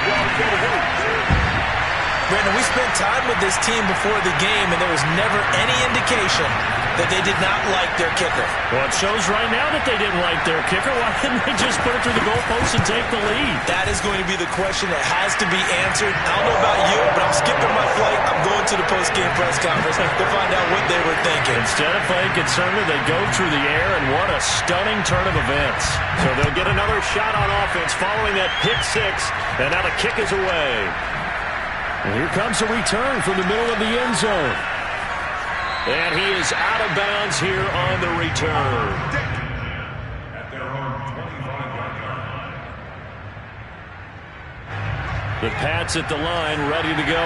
D: Brandon, we spent time with this team before the game, and there was never any indication that they did not like their kicker.
A: Well, it shows right now that they didn't like their kicker. Why didn't they just put it through the goalpost and take the lead?
D: That is going to be the question that has to be answered. I don't know about you, but I'm skipping my flight. I'm going to the post-game press conference to find out what they were thinking.
A: Instead of playing conservative, they go through the air, and what a stunning turn of events. So they'll get another shot on offense following that pick 6, and now the kick is away. And here comes a return from the middle of the end zone. And he is out of bounds here on the return.
E: At their own 25-yard line.
A: The Pats at the line, ready to go.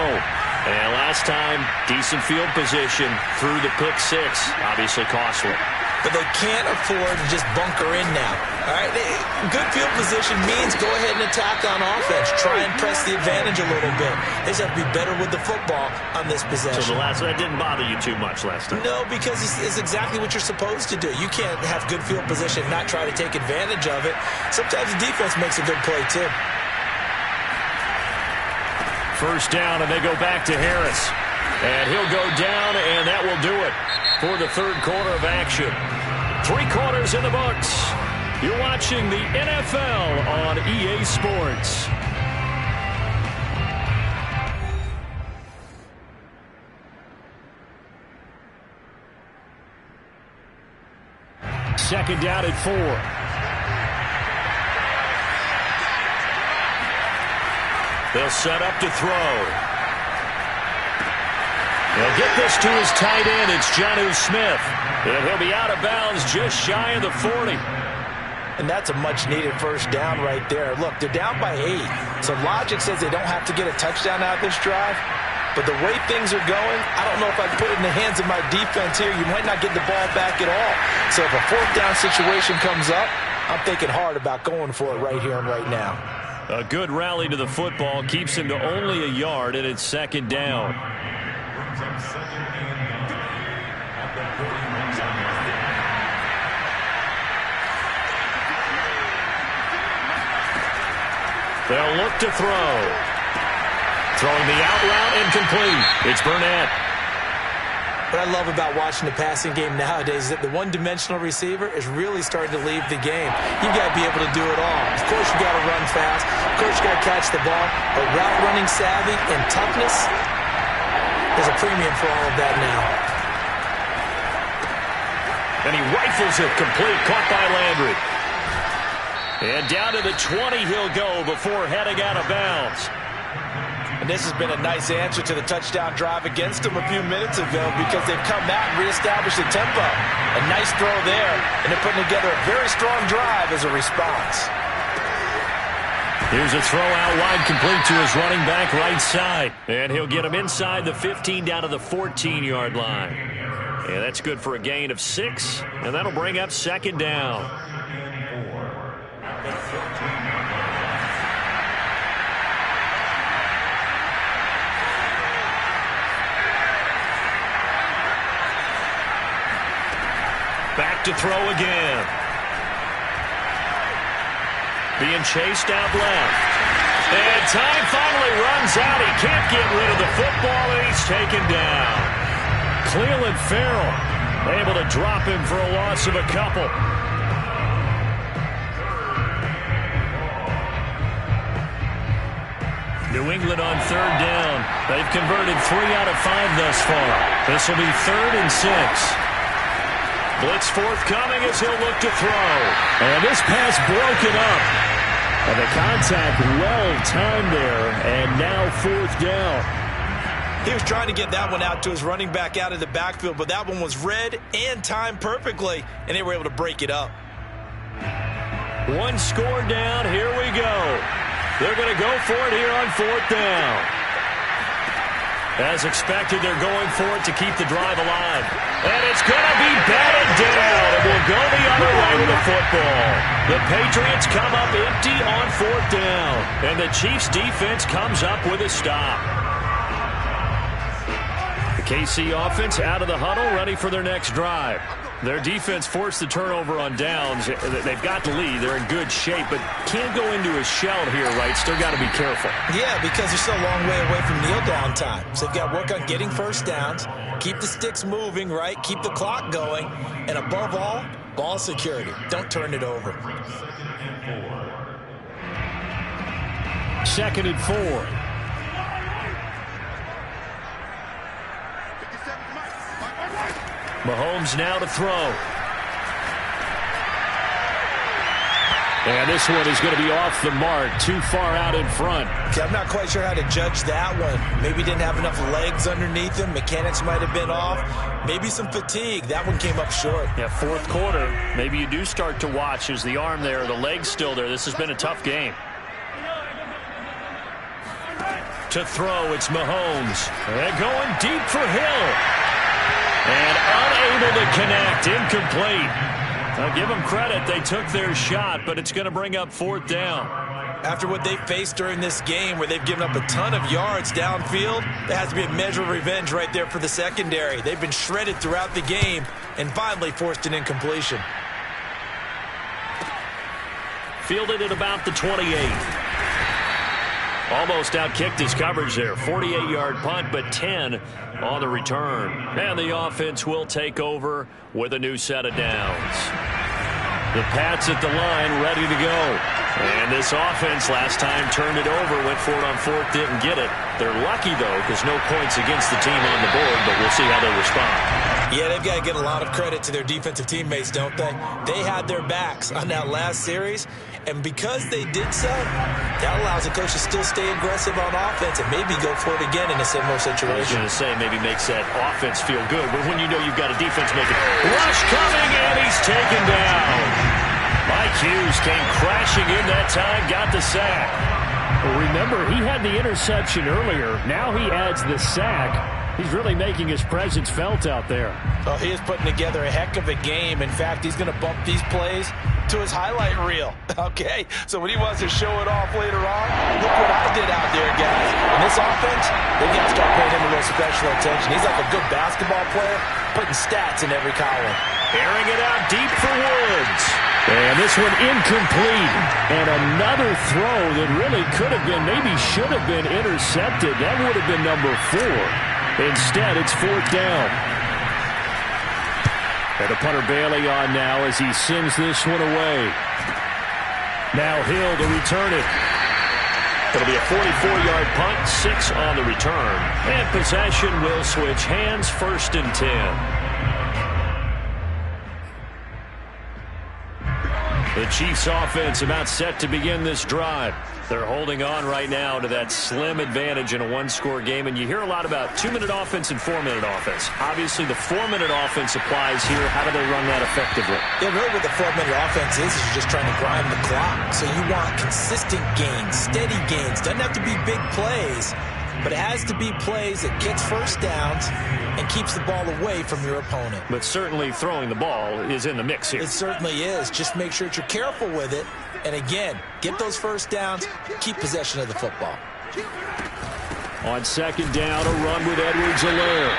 A: And last time, decent field position through the pick 6. Obviously costly.
D: But they can't afford to just bunker in now. All right, good field position means go ahead and attack on offense. Try and press the advantage a little bit. They just have to be better with the football on this possession.
A: So that didn't bother you too much last time?
D: No, because it's exactly what you're supposed to do. You can't have good field position and not try to take advantage of it. Sometimes the defense makes a good play, too.
A: First down, and they go back to Harris. And he'll go down, and that will do it for the third quarter of action. 3 quarters in the books. You're watching the NFL on EA Sports. Second down at 4. They'll set up to throw. He'll get this to his tight end. It's Jonnu Smith. And he'll be out of bounds just shy of the 40.
D: And that's a much-needed first down right there. Look, they're down by 8. So logic says they don't have to get a touchdown out of this drive. But the way things are going, I don't know if I'd put it in the hands of my defense here. You might not get the ball back at all. So if a fourth down situation comes up, I'm thinking hard about going for it right here and right now.
A: A good rally to the football keeps him to only a yard, and it's second down. They'll look to throw. Throwing the out route, incomplete. It's Burnett.
D: What I love about watching the passing game nowadays is that the one-dimensional receiver is really starting to leave the game. You've got to be able to do it all. Of course, you've got to run fast. Of course, you've got to catch the ball. But route running savvy and toughness, there's a premium for all of that now.
A: And he rifles it complete, caught by Landry. And down to the 20 he'll go before heading out of bounds.
D: And this has been a nice answer to the touchdown drive against them a few minutes ago because they've come out and reestablished the tempo. A nice throw there, and they're putting together a very strong drive as a response.
A: Here's a throw out wide, complete to his running back right side. And he'll get him inside the 15 down to the 14-yard line. And that's good for a gain of 6, and that'll bring up second down. Back to throw again. Being chased out left. And time finally runs out. He can't get rid of the football, and he's taken down. Cleveland Farrell able to drop him for a loss of a couple. New England on third down. They've converted 3 out of 5 thus far. This will be 3rd and 6. Blitz forthcoming as he'll look to throw. And this pass broken up. And the contact well timed there. And now 4th down.
D: He was trying to get that one out to his running back out of the backfield, but that one was read and timed perfectly, and they were able to break it up.
A: 1 score down. Here we go. They're going to go for it here on 4th down. As expected, they're going for it to keep the drive alive. And it's going to be batted down. It will go the other way with the football. The Patriots come up empty on 4th down. And the Chiefs' defense comes up with a stop. The KC offense out of the huddle, ready for their next drive. Their defense forced the turnover on downs. They've got the lead. They're in good shape, but can't go into a shell here, right? Still got to be careful.
D: Yeah, because they're still a long way away from kneel down time. So they've got to work on getting first downs, keep the sticks moving, right? Keep the clock going. And above all, ball security. Don't turn it over.
A: 2nd and 4. Mahomes now to throw. And this one is going to be off the mark, too far out in front.
D: Okay, I'm not quite sure how to judge that one. Maybe didn't have enough legs underneath him. Mechanics might have been off. Maybe some fatigue. That one came up short.
A: Yeah, 4th quarter. Maybe you do start to watch. Is the arm there, the leg's still there? This has been a tough game. To throw, it's Mahomes. And going deep for Hill. And unable to connect, incomplete. I'll give them credit. They took their shot, but it's going to bring up 4th down.
D: After what they faced during this game where they've given up a ton of yards downfield, there has to be a measure of revenge right there for the secondary. They've been shredded throughout the game and finally forced an incompletion.
A: Fielded at about the 28. Almost outkicked his coverage there. 48-yard punt, but 10 on the return. And the offense will take over with a new set of downs. The Pats at the line, ready to go. And this offense last time turned it over, went for it on fourth, didn't get it. They're lucky, though, because no points against the team on the board, but we'll see how they respond.
B: Yeah, they've got to get a lot of credit to their defensive teammates, don't they? They had their backs on that last series, and because they did so, that allows the coach to still stay aggressive on offense and maybe go for it again in a similar situation.
A: I was going to say maybe makes that offense feel good, but when you know you've got a defense making rush coming, and he's taken down. Mike Hughes came crashing in that time, got the sack.
F: Well, remember, he had the interception earlier. Now he adds the sack. He's really making his presence felt out there.
D: Oh, he is putting together a heck of a game. In fact, he's going to bump these plays to his highlight reel. Okay, so when he wants to show it off later on, look what I did out there, guys. In this offense, they've got to start paying him a little special attention. He's like a good basketball player, putting stats in every column.
A: Airing it out deep for Woods. And this one incomplete. And another throw that really could have been, maybe should have been intercepted. That would have been number 4. Instead, it's fourth down. And the punter Bailey on now as he sends this one away. Now Hill to return it. It'll be a 44-yard punt, 6 on the return. And possession will switch hands, 1st and 10. The Chiefs offense about set to begin this drive. They're holding on right now to that slim advantage in a one-score game. And you hear a lot about 2-minute offense and 4-minute offense. Obviously, the 4-minute offense applies here. How do they run that effectively?
B: Yeah, really what the 4-minute offense is you're just trying to grind the clock. So you want consistent gains, steady gains. Doesn't have to be big plays, but it has to be plays that gets first downs and keeps the ball away from your opponent.
A: But certainly throwing the ball is in the mix here.
B: It certainly is. Just make sure that you're careful with it. And again, get those first downs, keep possession of the football.
A: On 2nd down, a run with Edwards-Helaire.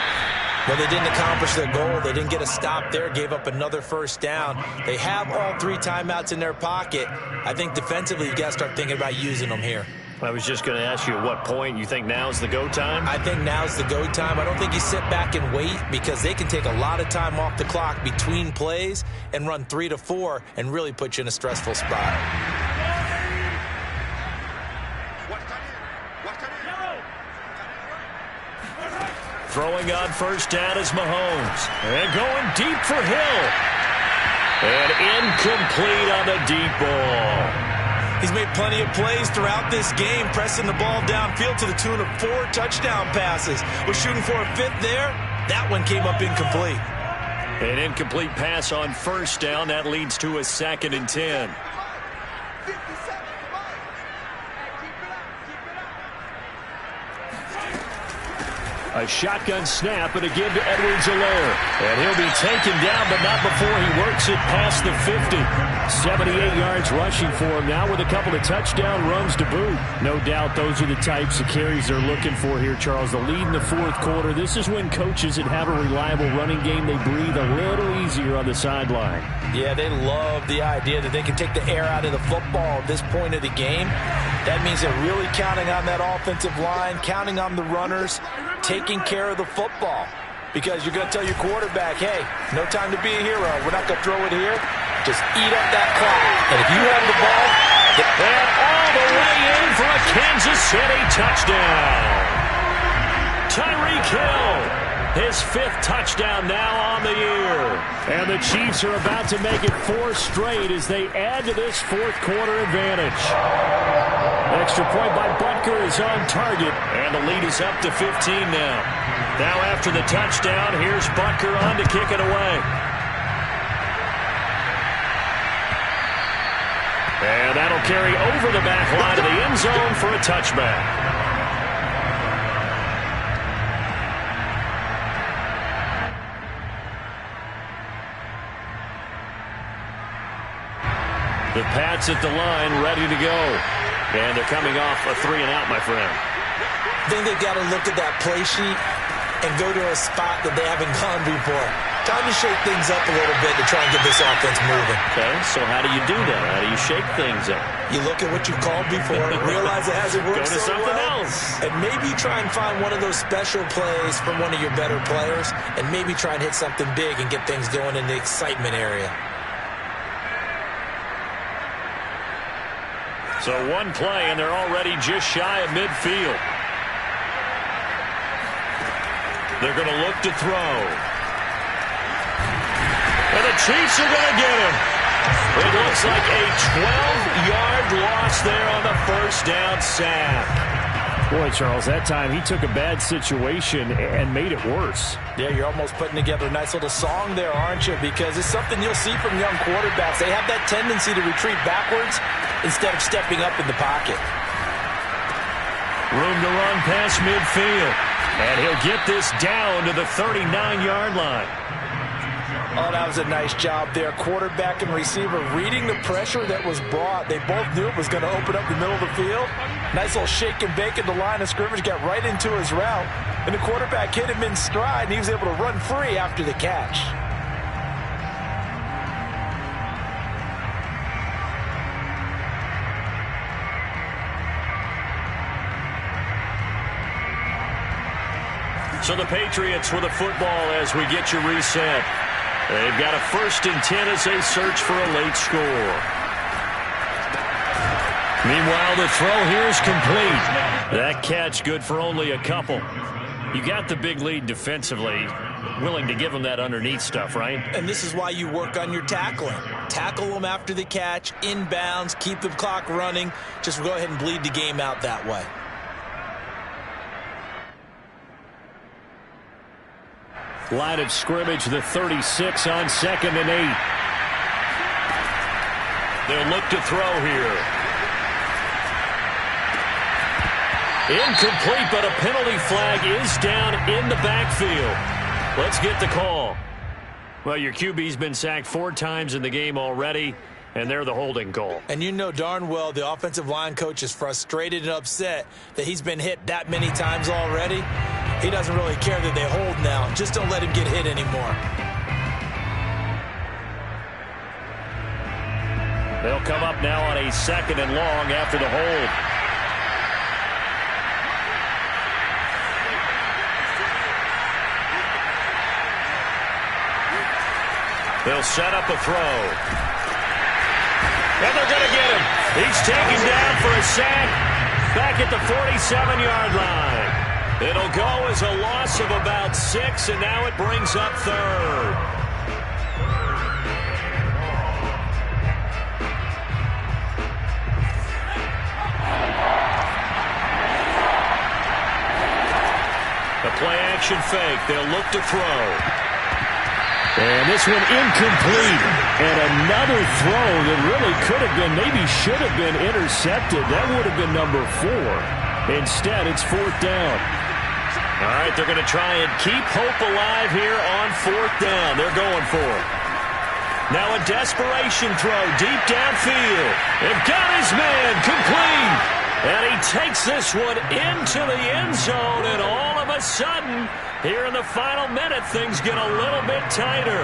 B: Well, they didn't accomplish their goal. They didn't get a stop there, gave up another first down. They have all 3 timeouts in their pocket. I think defensively, you've got to start thinking about using them here.
A: I was just going to ask you at what point you think now's the go time?
B: I think now's the go time. I don't think you sit back and wait because they can take a lot of time off the clock between plays and run 3 to 4 and really put you in a stressful spot.
A: Throwing on first down is Mahomes. And going deep for Hill. And incomplete on the deep ball.
B: He's made plenty of plays throughout this game, pressing the ball downfield to the tune of 4 touchdown passes. Was shooting for a 5th there. That one came up incomplete.
A: An incomplete pass on first down. That leads to a 2nd and 10. A shotgun snap and a give to Edwards-Helaire. And he'll be taken down, but not before he works it past the 50. 78 yards rushing for him now with a couple of touchdown runs to boot. No doubt those are the types of carries they're looking for here, Charles. The lead in the 4th quarter. This is when coaches that have a reliable running game, they breathe a little easier on the sideline.
D: Yeah, they love the idea that they can take the air out of the football at this point of the game. That means they're really counting on that offensive line, counting on the runners, taking care of the football. Because you're going to tell your quarterback, hey, no time to be a hero. We're not going to throw it here. Just eat up that clock. And if you have the ball,
A: and all the way in for a Kansas City touchdown. Tyreek Hill, his 5th touchdown now on the year. And the Chiefs are about to make it 4 straight as they add to this 4th quarter advantage. Extra point by Butker is on target, and the lead is up to 15 now. Now after the touchdown, here's Butker on to kick it away. And that'll carry over the back line of the end zone for a touchback. The Pats at the line, ready to go. And they're coming off a 3-and-out, my friend.
B: I think they've got to look at that play sheet and go to a spot that they haven't gone before. Time to shake things up a little bit to try and get this offense moving.
F: Okay, so how do you do that? How do you shake things up?
B: You look at what you called before, realize it hasn't worked
F: Go to something else.
B: and maybe try and find one of those special plays from one of your better players, and maybe try and hit something big and get things going in the excitement area.
A: So one play, and they're already just shy of midfield. They're going to look to throw. And the Chiefs are going to get him. It looks like a 12-yard loss there on the first down sack.
F: Boy, Charles, that time he took a bad situation and made it worse.
D: Yeah, you're almost putting together a nice little song there, aren't you? Because it's something you'll see from young quarterbacks. They have that tendency to retreat backwards instead of stepping up in the pocket.
A: Room to run past midfield. And he'll get this down to the 39-yard line.
D: Oh, that was a nice job there. Quarterback and receiver reading the pressure that was brought. They both knew it was going to open up the middle of the field. Nice little shake and bake at the line of scrimmage, got right into his route. And the quarterback hit him in stride, and he was able to run free after the catch.
A: So the Patriots with a football as we get you reset. They've got a 1st and 10 as they search for a late score. Meanwhile, the throw here is complete. That catch good for only a couple. You got the big lead defensively. Willing to give them that underneath stuff, right?
B: And this is why you work on your tackling. Tackle them after the catch, inbounds, keep the clock running. Just go ahead and bleed the game out that way.
A: Line of scrimmage, the 36 on 2nd and 8. They'll look to throw here. Incomplete, but a penalty flag is down in the backfield. Let's get the call. Well, your QB's been sacked 4 times in the game already, and they're the holding call.
B: And you know darn well the offensive line coach is frustrated and upset that he's been hit that many times already. He doesn't really care that they hold now. Just don't let him get hit anymore.
A: They'll come up now on a 2nd and long after the hold. They'll set up a throw. And they're going to get him. He's taken down for a sack back at the 47-yard line. It'll go as a loss of about 6, and now it brings up 3rd. The play-action fake. They'll look to throw. And this one incomplete. And another throw that really could have been, maybe should have been intercepted. That would have been number 4. Instead, it's 4th down. All right, they're going to try and keep hope alive here on 4th down. They're going for it. Now a desperation throw deep downfield. They've got his man complete. And he takes this one into the end zone. And all of a sudden, here in the final minute, things get a little bit tighter.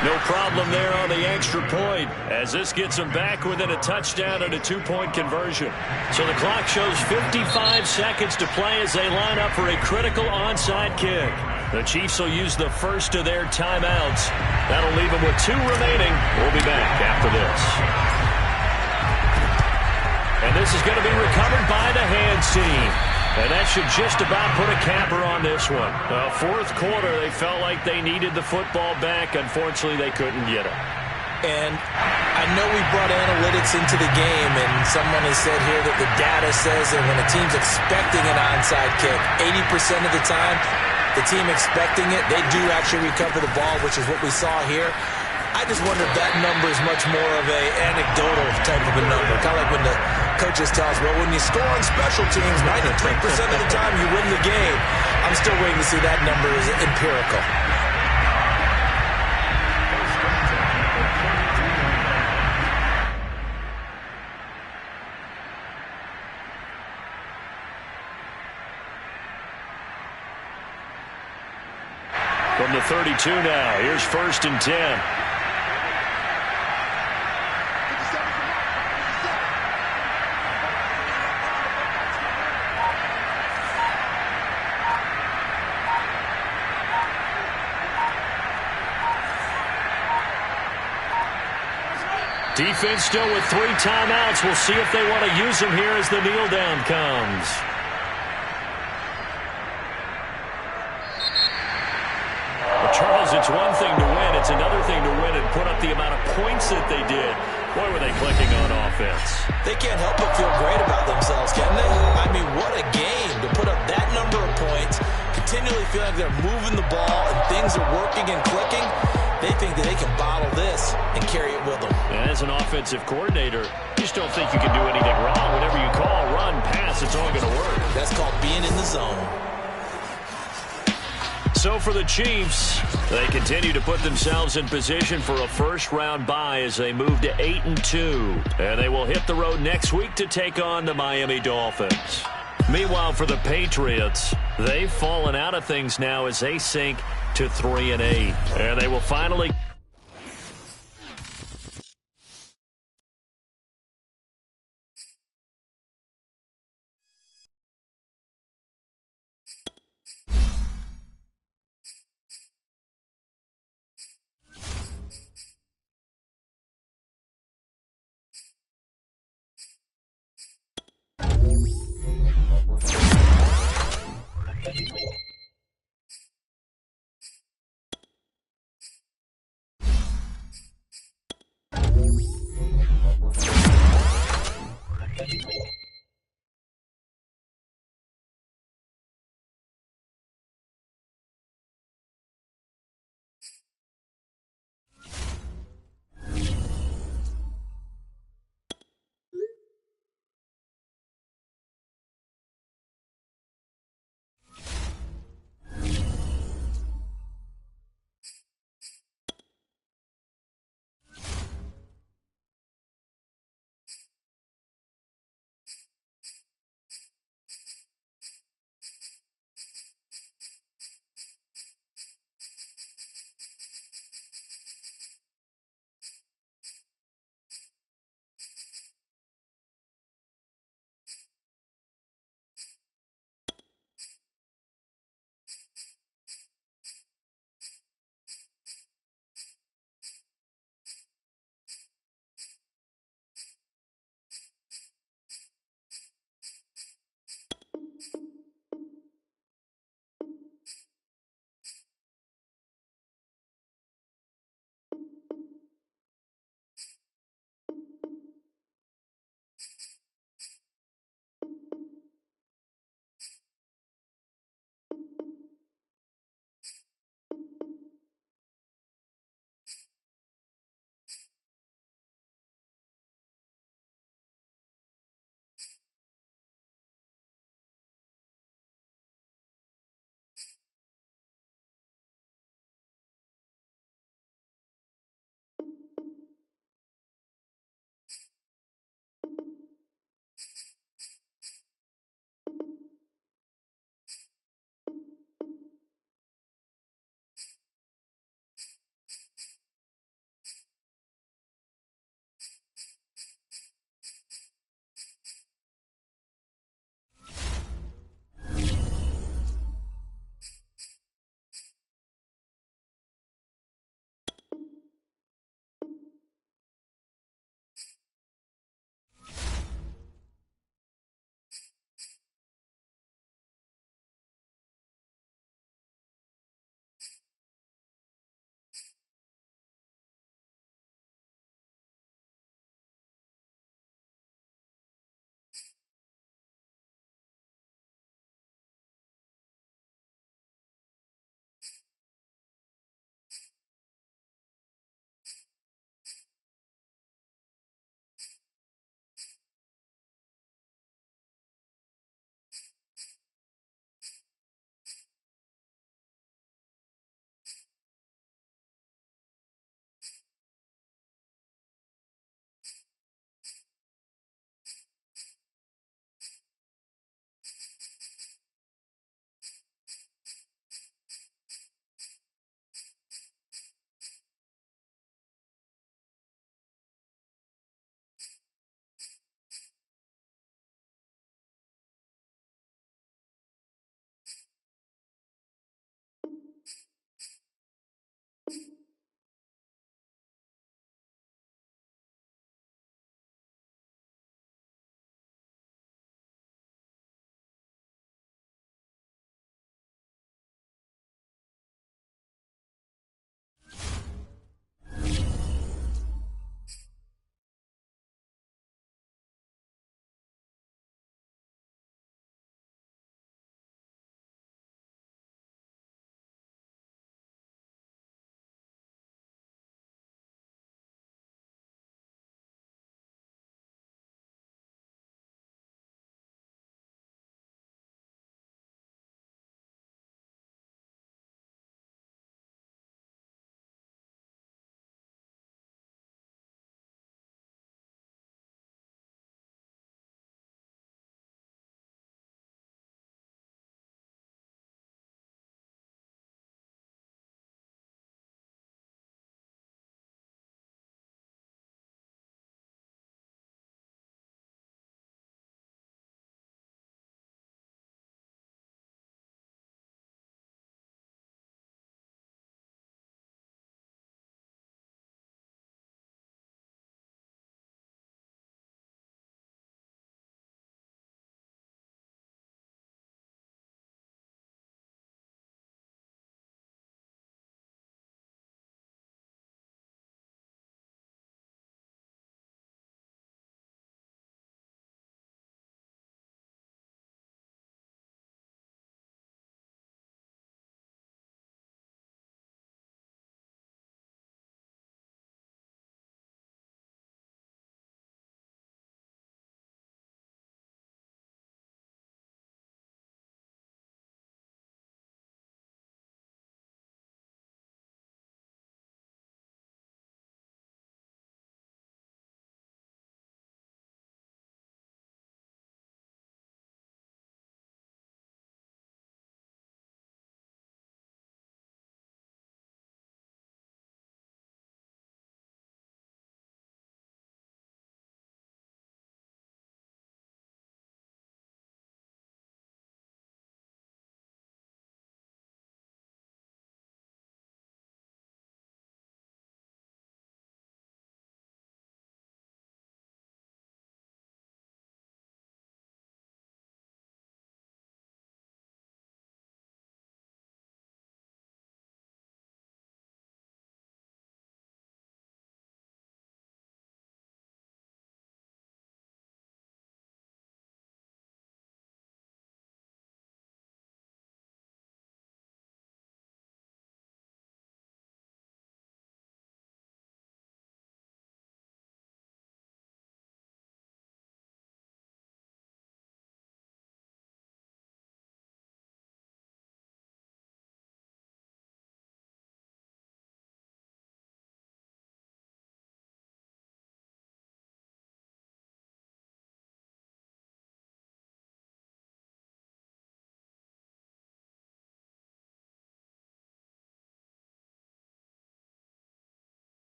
A: No problem there on the extra point as this gets them back within a touchdown and a 2-point conversion. So the clock shows 55 seconds to play as they line up for a critical onside kick. The Chiefs will use the first of their timeouts. That'll leave them with 2 remaining. We'll be back after this. And this is going to be recovered by the hands team. And that should just about put a capper on this one. 4th quarter, they felt like they needed the football back. Unfortunately, they couldn't get it.
B: And I know we brought analytics into the game, and someone has said here that the data says that when a team's expecting an onside kick, 80% of the time, the team expecting it, they do actually recover the ball, which is what we saw here. I just wonder if that number is much more of a anecdotal type of a number. Kind of like when the coaches tell us, well, when you score on special teams, 93% of the time you win the game. I'm still waiting to see that number is empirical.
A: from the 32 now. Here's 1st and 10. Defense still with 3 timeouts. We'll see if they want to use them here as the kneel down comes. Well, Charles, it's one thing to win. It's another thing to win and put up the amount of points that they did. Boy, were they clicking on offense.
B: They can't help but feel great about themselves, can they? I mean, what a game to put up that number of points, continually feeling like they're moving the ball and things are working and clicking. They think that they can bottle this and carry it with them.
A: And as an offensive coordinator, you just don't think you can do anything wrong. Whatever you call, run, pass, it's all going to work.
B: That's called being in the zone.
A: So for the Chiefs, they continue to put themselves in position for a first-round bye as they move to 8-2. And they will hit the road next week to take on the Miami Dolphins. Meanwhile, for the Patriots, they've fallen out of things now as they sink to 3-8. And they will finally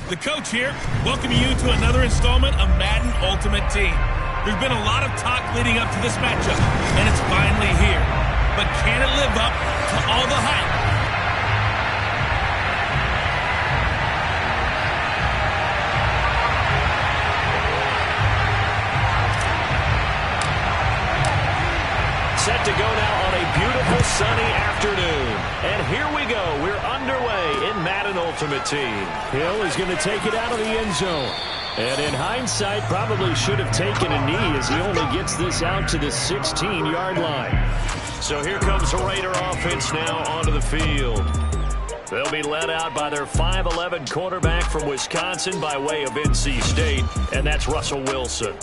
G: The coach here, welcoming you to another installment of Madden Ultimate Team. There's been a lot of talk leading up to this matchup, and it's finally here. But can it live up to all the hype?
A: Set to go now on a beautiful sunny afternoon. And here we go. We're underway in Madden Ultimate Team.
F: Hill is going to take it out of the end zone. And in hindsight, probably should have taken a knee as he only gets this out to the 16-yard line.
A: So here comes the Raider offense now onto the field. They'll be led out by their 5'11" quarterback from Wisconsin by way of NC State, and that's Russell Wilson.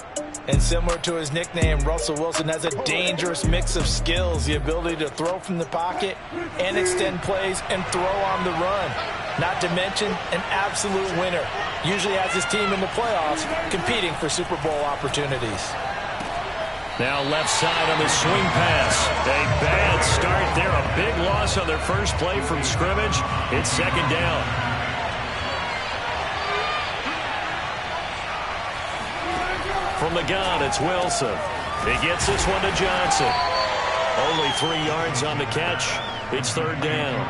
D: And similar to his nickname, Russell Wilson has a dangerous mix of skills, the ability to throw from the pocket and extend plays and throw on the run. Not to mention an absolute winner. Usually has his team in the playoffs competing for Super Bowl opportunities.
A: Now left side on the swing pass. A bad start there. A big loss on their first play from scrimmage. It's second down. From the gun, it's Wilson. He gets this one to Johnson. Only 3 yards on the catch. It's third down.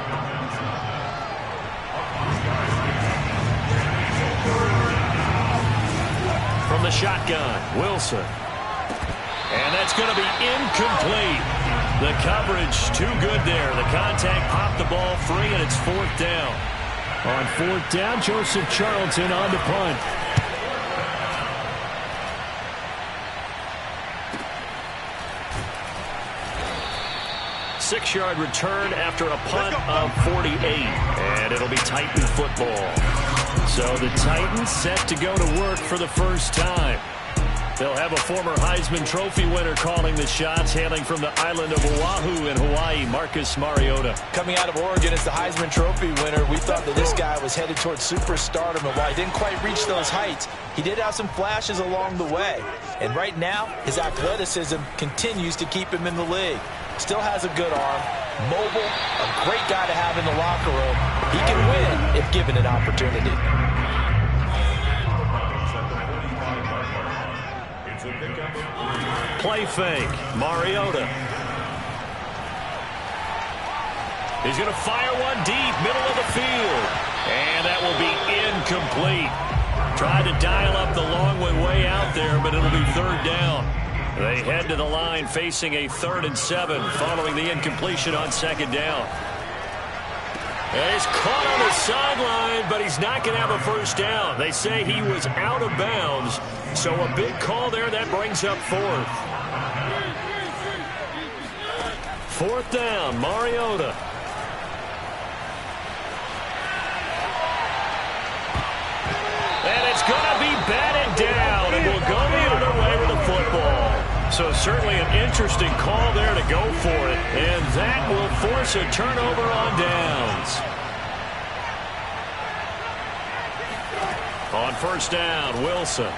A: From the shotgun, Wilson. And that's going to be incomplete. The coverage too good there. The contact popped the ball free, and it's fourth down.
F: On fourth down, Joseph Charlton on the punt.
A: Six-yard return after a punt of 48. And it'll be Titan football. So the Titans set to go to work for the first time. They'll have a former Heisman Trophy winner calling the shots, hailing from the island of Oahu in Hawaii, Marcus Mariota.
D: Coming out of Oregon as the Heisman Trophy winner, we thought that this guy was headed towards superstardom, and while he didn't quite reach those heights, he did have some flashes along the way. And right now, his athleticism continues to keep him in the league. Still has a good arm, mobile, a great guy to have in the locker room. He can win if given an opportunity.
A: Play fake. Mariota. He's going to fire one deep, middle of the field. And that will be incomplete. Tried to dial up the long way out there, but it'll be third down. They head to the line facing a 3rd and 7 following the incompletion on second down. And he's caught on the sideline, but he's not going to have a first down. They say he was out of bounds, so a big call there that brings up fourth. Fourth down, Mariota. And it's going to be batted down, and we'll go the other way with the football. So certainly an interesting call there to go for it, and that will force a turnover on downs. On first down, Wilson.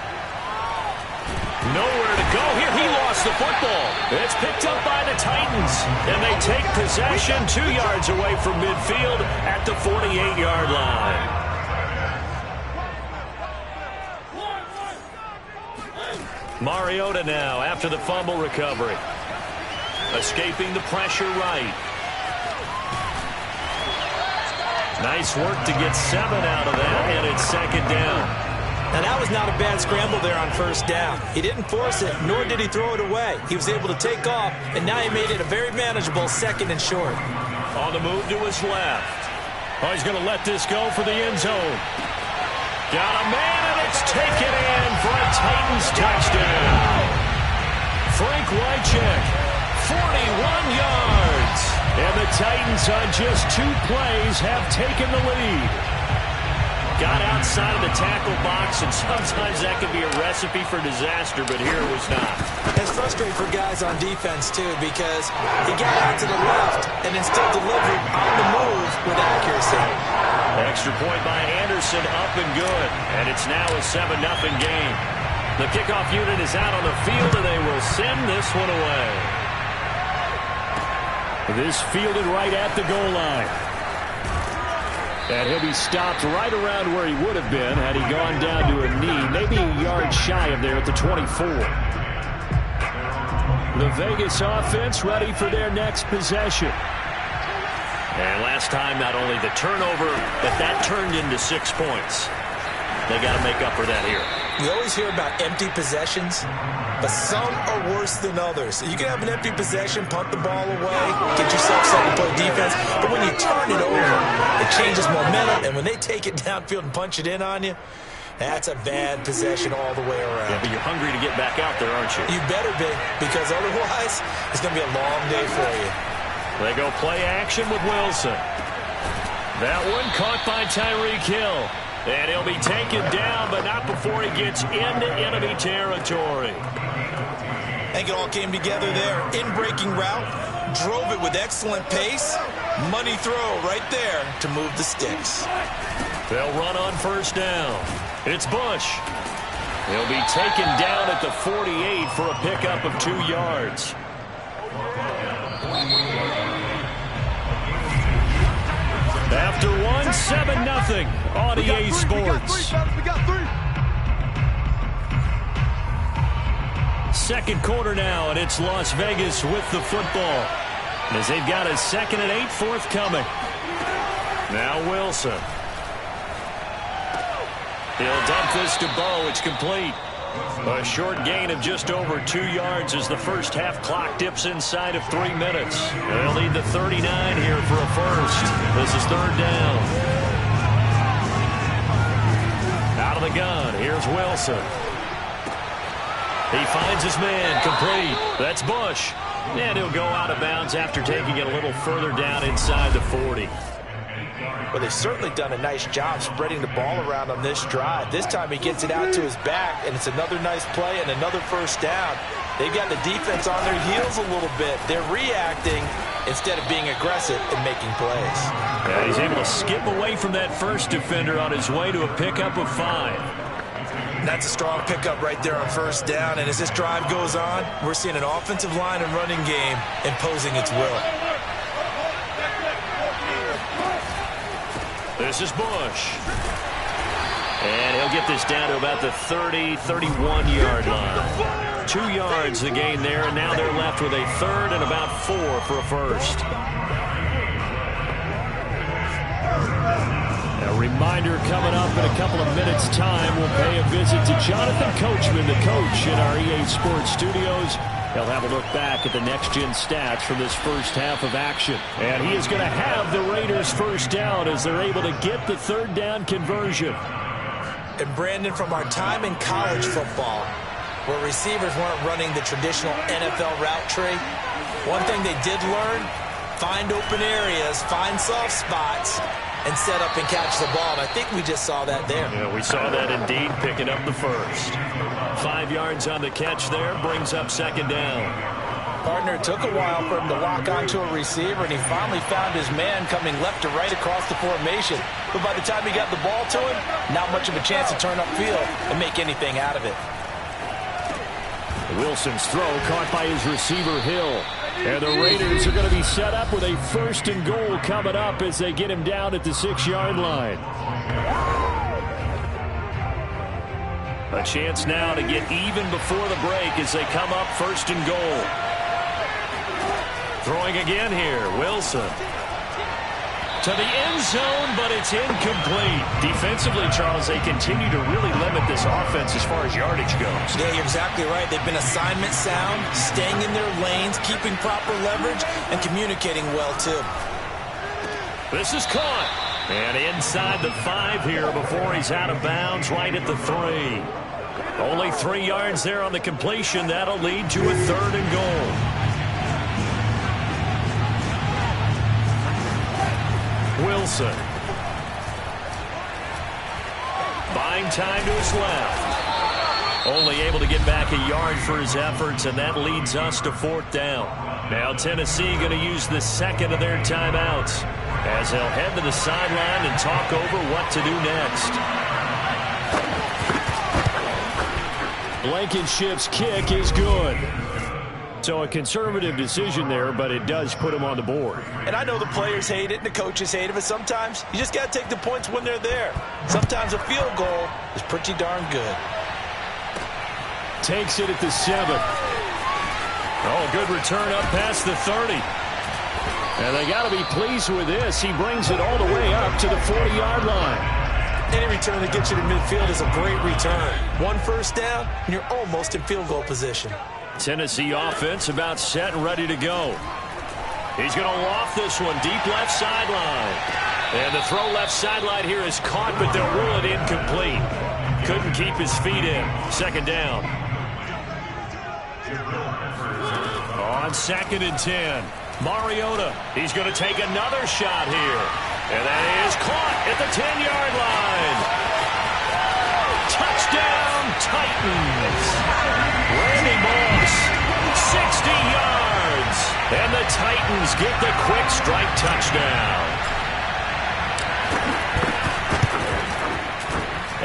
A: Nowhere to go here. He lost the football. It's picked up by the Titans, and they take possession 2 yards away from midfield at the 48-yard line. Mariota now after the fumble recovery. Escaping the pressure right. Nice work to get 7 out of that, and it's second down.
D: Now that was not a bad scramble there on first down. He didn't force it, nor did he throw it away. He was able to take off, and now he made it a very manageable 2nd and short.
A: On the move to his left. Oh, he's going to let this go for the end zone. Got a man, and it's taken in for a Titans touchdown. Frank Wycheck, 41 yards. And the Titans on just 2 plays have taken the lead. Got outside of the tackle box, and sometimes that can be a recipe for disaster, but here it was not.
D: It's frustrating for guys on defense, too, because he got out to the left and then still delivered on the move with accuracy.
A: Extra point by Anderson, up and good. And it's now a 7-0 game. The kickoff unit is out on the field, and they will send this one away.
F: This fielded right at the goal line. And he'll be stopped right around where he would have been had he gone down to a knee, maybe a yard shy of there at the 24. The Vegas offense ready for their next possession. And last time, not only the turnover, but that turned into 6 points. They got to make up for that here.
B: We always hear about empty possessions, but some are worse than others. You can have an empty possession, punt the ball away, get yourself set to play defense, but when you turn it over, it changes momentum, and when they take it downfield and punch it in on you, that's a bad possession all the way around.
F: Yeah, but you're hungry to get back out there, aren't you?
B: You better be, because otherwise, it's going to be a long day for you.
F: They go play action with Wilson. That one caught by Tyreek Hill. And he'll be taken down, but not before he gets into enemy territory.
B: I think it all came together there. In-breaking route, drove it with excellent pace. Money throw right there to move the sticks.
F: They'll run on first down. It's Bush. He'll be taken down at the 48 for a pickup of 2 yards. After one, 7-0 on EA Sports. Second quarter now, and it's Las Vegas with the football. As they've got a 2nd and 8 forthcoming. Now Wilson. He'll dump this to Bo. It's complete. A short gain of just over 2 yards as the first half clock dips inside of 3 minutes. They'll need the 39 here for a first. This is 3rd down. Out of the gun, here's Wilson. He finds his man, complete. That's Bush. And he'll go out of bounds after taking it a little further down inside the 40.
D: Well, they've certainly done a nice job spreading the ball around on this drive. This time he gets it out to his back, and it's another nice play and another first down. They've got the defense on their heels a little bit. They're reacting instead of being aggressive and making plays.
F: Yeah, he's able to skip away from that first defender on his way to a pickup of 5.
B: That's a strong pickup right there on first down, and as this drive goes on, we're seeing an offensive line and running game imposing its will.
F: This is Bush. And he'll get this down to about the 30, 31-yard line. 2 yards the gain there, and now they're left with a 3rd and about 4 for a first. A reminder coming up in a couple of minutes' time. We'll pay a visit to Jonathan Coachman, the coach in our EA Sports studios. He'll have a look back at the next-gen stats from this first half of action. And he is going to have the Raiders first down as they're able to get the 3rd down conversion.
B: And Brandon, from our time in college football, where receivers weren't running the traditional NFL route tree, one thing they did learn, find open areas, find soft spots, and set up and catch the ball. And I think we just saw that there.
F: Yeah, we saw that indeed, picking up the first. 5 yards on the catch there, brings up 2nd down.
D: Partner, it took a while for him to lock onto a receiver, and he finally found his man coming left to right across the formation. But by the time he got the ball to him, not much of a chance to turn upfield and make anything out of it.
F: Wilson's throw caught by his receiver, Hill. And the Raiders are going to be set up with a 1st and goal coming up as they get him down at the 6-yard line. A chance now to get even before the break as they come up 1st and goal. Throwing again here, Wilson. To the end zone, but it's incomplete. Defensively, Charles, they continue to really limit this offense as far as yardage goes.
B: Yeah, you're exactly right. They've been assignment sound, staying in their lanes, keeping proper leverage, and communicating well, too.
F: This is caught. And inside the 5 here before he's out of bounds, right at the 3. Only 3 yards there on the completion. That'll lead to a 3rd and goal. Wilson. Buying time to his left. Only able to get back a yard for his efforts, and that leads us to 4th down. Now Tennessee going to use the 2nd of their timeouts as they'll head to the sideline and talk over what to do next. Blankenship's kick is good. So a conservative decision there, but it does put him on the board.
D: And I know the players hate it and the coaches hate it, but sometimes you just got to take the points when they're there. Sometimes a field goal is pretty darn good.
F: Takes it at the 7. Oh, good return up past the 30. And they got to be pleased with this. He brings it all the way up to the 40-yard line.
D: Any return that gets you to midfield is a great return. One first down, and you're almost in field goal position.
F: Tennessee offense about set and ready to go. He's going to loft this one deep left sideline. And the throw left sideline here is caught, but they'll rule it incomplete. Couldn't keep his feet in. Second down. On 2nd and 10. Mariota. He's going to take another shot here. And that is caught at the 10-yard line. Touchdown, Titans. Randy Moss, 60 yards. And the Titans get the quick strike touchdown.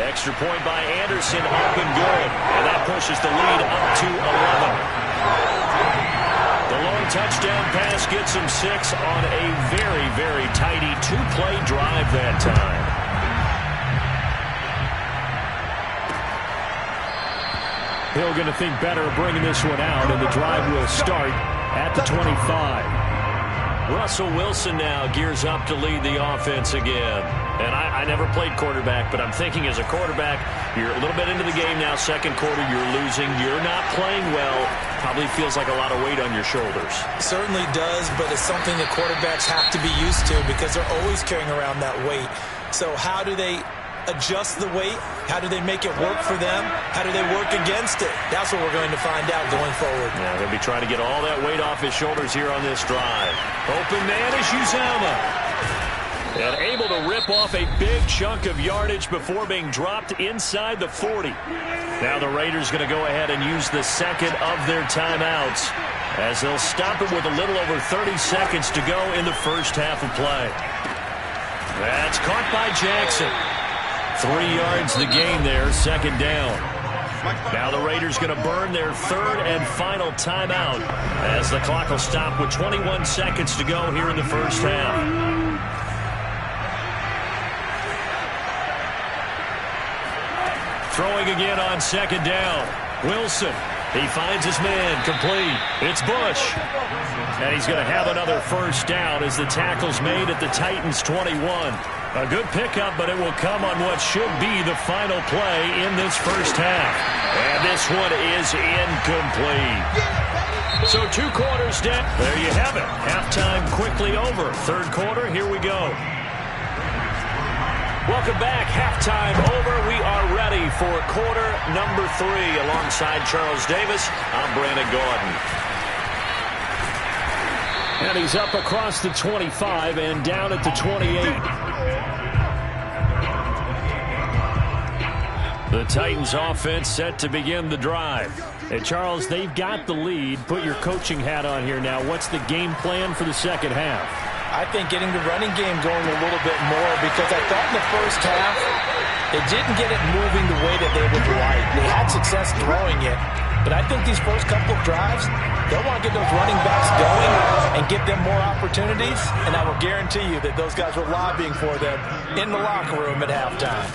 F: Extra point by Anderson, up and good. And that pushes the lead up to 11. The long touchdown pass gets him 6 on a very, very tidy 2-play drive that time. Hill going to think better of bringing this one out, and the drive will start at the 25. Russell Wilson now gears up to lead the offense again. And I never played quarterback, but I'm thinking as a quarterback, you're a little bit into the game now. Second quarter, you're losing. You're not playing well. Probably feels like a lot of weight on your shoulders.
D: Certainly does, but it's something that quarterbacks have to be used to because they're always carrying around that weight. So how do they adjust the weight? How do they make it work for them? How do they work against it? That's what we're going to find out going forward.
F: Yeah, they'll be trying to get all that weight off his shoulders here on this drive. Open man is Uzomah. And able to rip off a big chunk of yardage before being dropped inside the 40. Now the Raiders going to go ahead and use the second of their timeouts as they'll stop it with a little over 30 seconds to go in the first half of play. That's caught by Jackson. 3 yards the gain there, second down. Now the Raiders going to burn their third and final timeout as the clock will stop with 21 seconds to go here in the first half. Throwing again on second down. Wilson. He finds his man complete. It's Bush. And he's going to have another first down as the tackle's made at the Titans 21. A good pickup, but it will come on what should be the final play in this first half. And this one is incomplete. So 2 quarters down. There you have it. Halftime quickly over. Third quarter, here we go. Welcome back. Halftime over. We are ready for quarter number 3. Alongside Charles Davis, I'm Brandon Gordon. And he's up across the 25 and down at the 28. The Titans offense set to begin the drive. Hey, Charles, they've got the lead. Put your coaching hat on here now. What's the game plan for the second half?
D: I think getting the running game going a little bit more because I thought in the first half they didn't get it moving the way that they would like. They had success throwing it, but I think these first couple of drives, they'll want to get those running backs going and give them more opportunities, and I will guarantee you that those guys were lobbying for them in the locker room at halftime.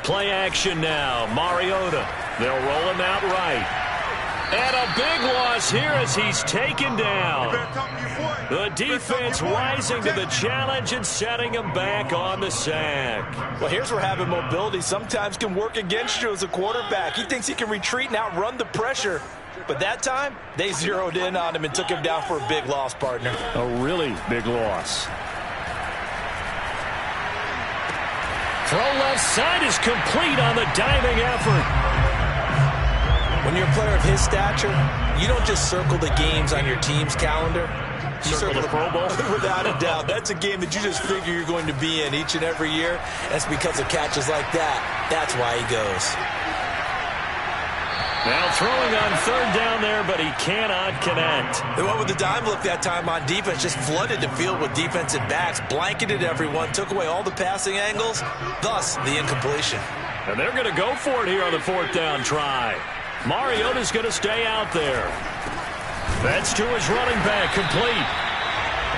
F: Play action now. Mariota. They'll roll him out right. And a big loss here as he's taken down. The defense rising to the challenge and setting him back on the sack.
D: Well, here's where having mobility sometimes can work against you as a quarterback. He thinks he can retreat and outrun the pressure. But that time, they zeroed in on him and took him down for a big loss, partner.
F: A really big loss. Throw left side is complete on the diving effort.
D: When you're a player of his stature, you don't just circle the games on your team's calendar. You
F: circle the Pro Bowl?
D: Without a doubt. That's a game that you just figure you're going to be in each and every year. That's because of catches like that. That's why he goes.
F: Now throwing on third down there, but he cannot connect.
D: They went with the dime look that time on defense, just flooded the field with defensive backs, blanketed everyone, took away all the passing angles, thus the incompletion.
F: And they're going to go for it here on the fourth down try. Mariota's going to stay out there.
A: That's to his running back, complete.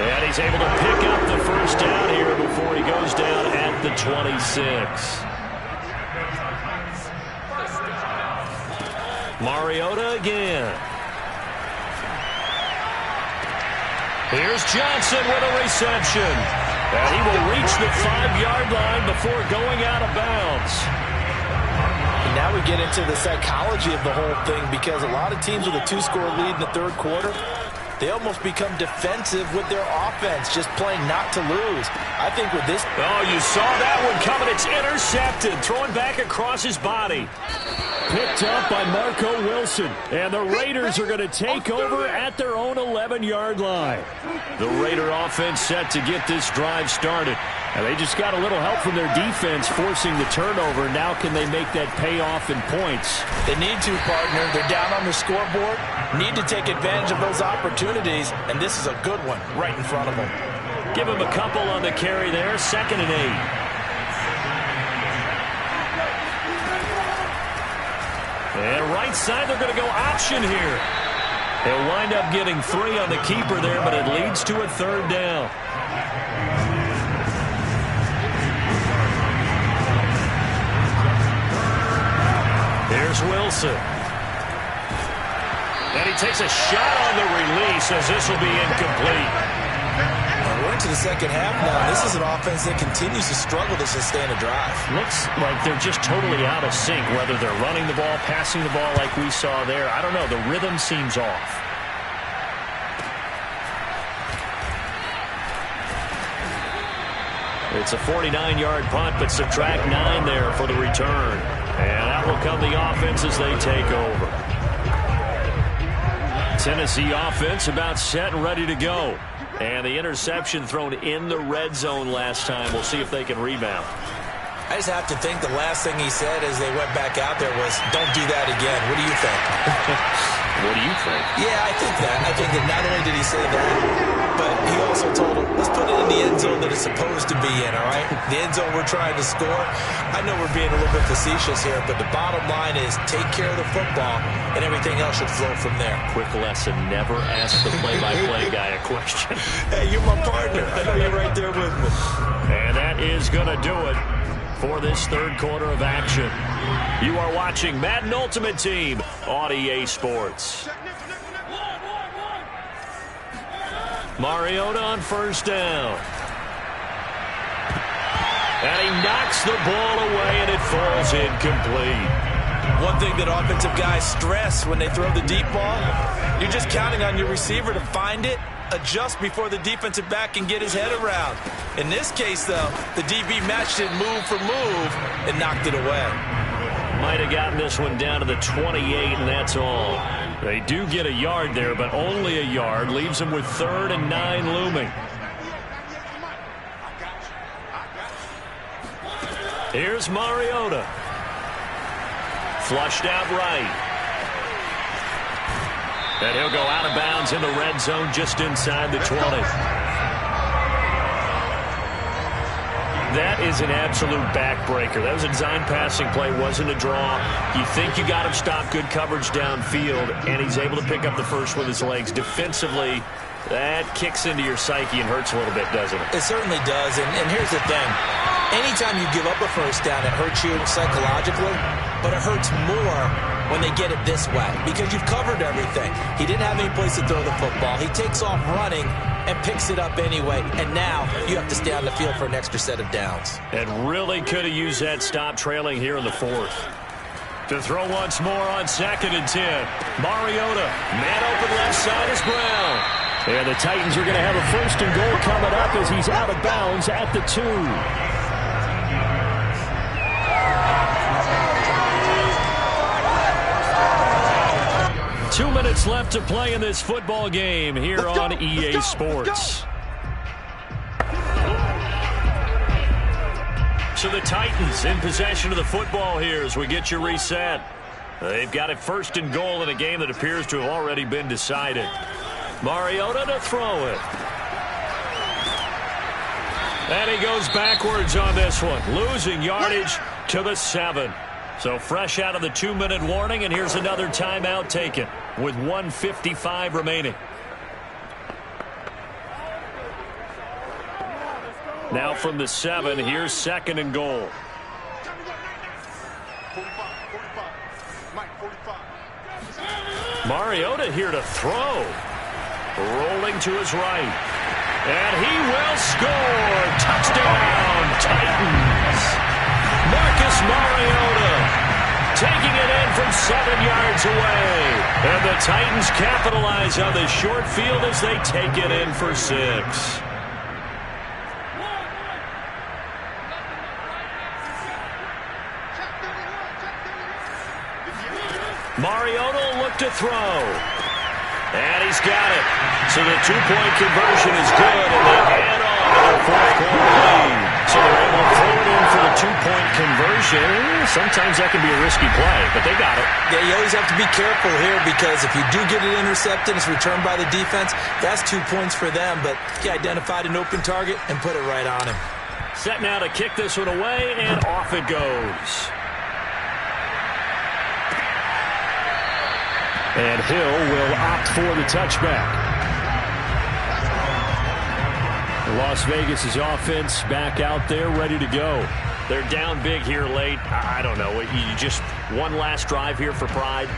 A: And he's able to pick up the first down here before he goes down at the 26. Mariota again. Here's Johnson with a reception. And he will reach the 5-yard line before going out of bounds.
D: And now we get into the psychology of the whole thing, because a lot of teams with a 2-score lead in the third quarter, they almost become defensive with their offense, just playing not to lose. I think with this...
A: Oh, you saw that one coming. It's intercepted. Throwing back across his body. Picked up by Marco Wilson. And the Raiders are going to take over at their own 11-yard line. The Raider offense set to get this drive started. And they just got a little help from their defense forcing the turnover. Now can they make that pay off in points?
D: They need to, partner. They're down on the scoreboard. Need to take advantage of those opportunities. And this is a good one right in front of them.
A: Give him a couple on the carry there. 2nd and 8. And right side, they're going to go option here. They'll wind up getting 3 on the keeper there, but it leads to a 3rd down. Here's Wilson. And he takes a shot on the release as this will be incomplete.
D: We're into the second half now. This is an offense that continues to struggle to sustain a drive.
A: Looks like they're just totally out of sync, whether they're running the ball, passing the ball like we saw there. I don't know. The rhythm seems off. It's a 49-yard punt, but subtract 9 there for the return. And out will come the offense as they take over. Tennessee offense about set and ready to go. And the interception thrown in the red zone last time. We'll see if they can rebound.
B: I just have to think the last thing he said as they went back out there was, don't do that again. What do you think?
A: What do you think?
B: Yeah, I think that. I think that not only did he say that, but he also told him, let's put it in the end zone that it's supposed to be in, all right? The end zone we're trying to score. I know we're being a little bit facetious here, but the bottom line is take care of the football, and everything else should flow from there.
A: Quick lesson, never ask the play-by-play guy a question.
B: Hey, you're my partner. I know you're right there with me.
A: And that is going to do it for this third quarter of action. You are watching Madden Ultimate Team on EA Sports. Mariota on 1st down. And he knocks the ball away, and it falls incomplete.
D: One thing that offensive guys stress when they throw the deep ball, you're just counting on your receiver to find it, adjust before the defensive back can get his head around. In this case, though, the DB matched it move for move and knocked it away.
A: Might have gotten this one down to the 28, and that's all. They do get a yard there, but only a yard. Leaves them with 3rd and 9 looming. Here's Mariota. Flushed out right. And he'll go out of bounds in the red zone just inside the 20. That is an absolute backbreaker. That was a design passing play, wasn't a draw. You think you got him stopped, good coverage downfield, and he's able to pick up the first with his legs. Defensively, that kicks into your psyche and hurts a little bit, doesn't it?
B: It certainly does, and here's the thing. Anytime you give up a first down, it hurts you psychologically, but it hurts more when they get it this way because you've covered everything. He didn't have any place to throw the football. He takes off running and picks it up anyway, and now you have to stay on the field for an extra set of downs.
A: And really could have used that stop trailing here in the 4th. To throw once more on 2nd and 10. Mariota, man open left side is Brown. And the Titans are going to have a 1st and goal coming up as he's out of bounds at the 2. 2 minutes left to play in this football game here on EA Sports. So the Titans in possession of the football here as we get you reset. They've got it 1st and goal in a game that appears to have already been decided. Mariota to throw it. And he goes backwards on this one, losing yardage to the 7. So fresh out of the 2-minute warning, and here's another timeout taken with 1:55 remaining. Now from the 7, here's 2nd and goal. Mariota here to throw. Rolling to his right. And he will score. Touchdown, Titans. Marcus Mariota taking it in from 7 yards away. And the Titans capitalize on the short field as they take it in for 6. Mariota will look to throw. And he's got it. So the 2-point conversion is good, and they add on to their 4th-quarter lead. So they're able to throw it in for the 2-point conversion. Sometimes that can be a risky play, but they got it.
B: Yeah, you always have to be careful here because if you do get it intercepted, it's returned by the defense, that's 2 points for them. But he identified an open target and put it right on him.
A: Set now to kick this one away, and off it goes. And Hill will opt for the touchback. Las Vegas' offense back out there, ready to go. They're down big here late. I don't know. You just one last drive here for pride.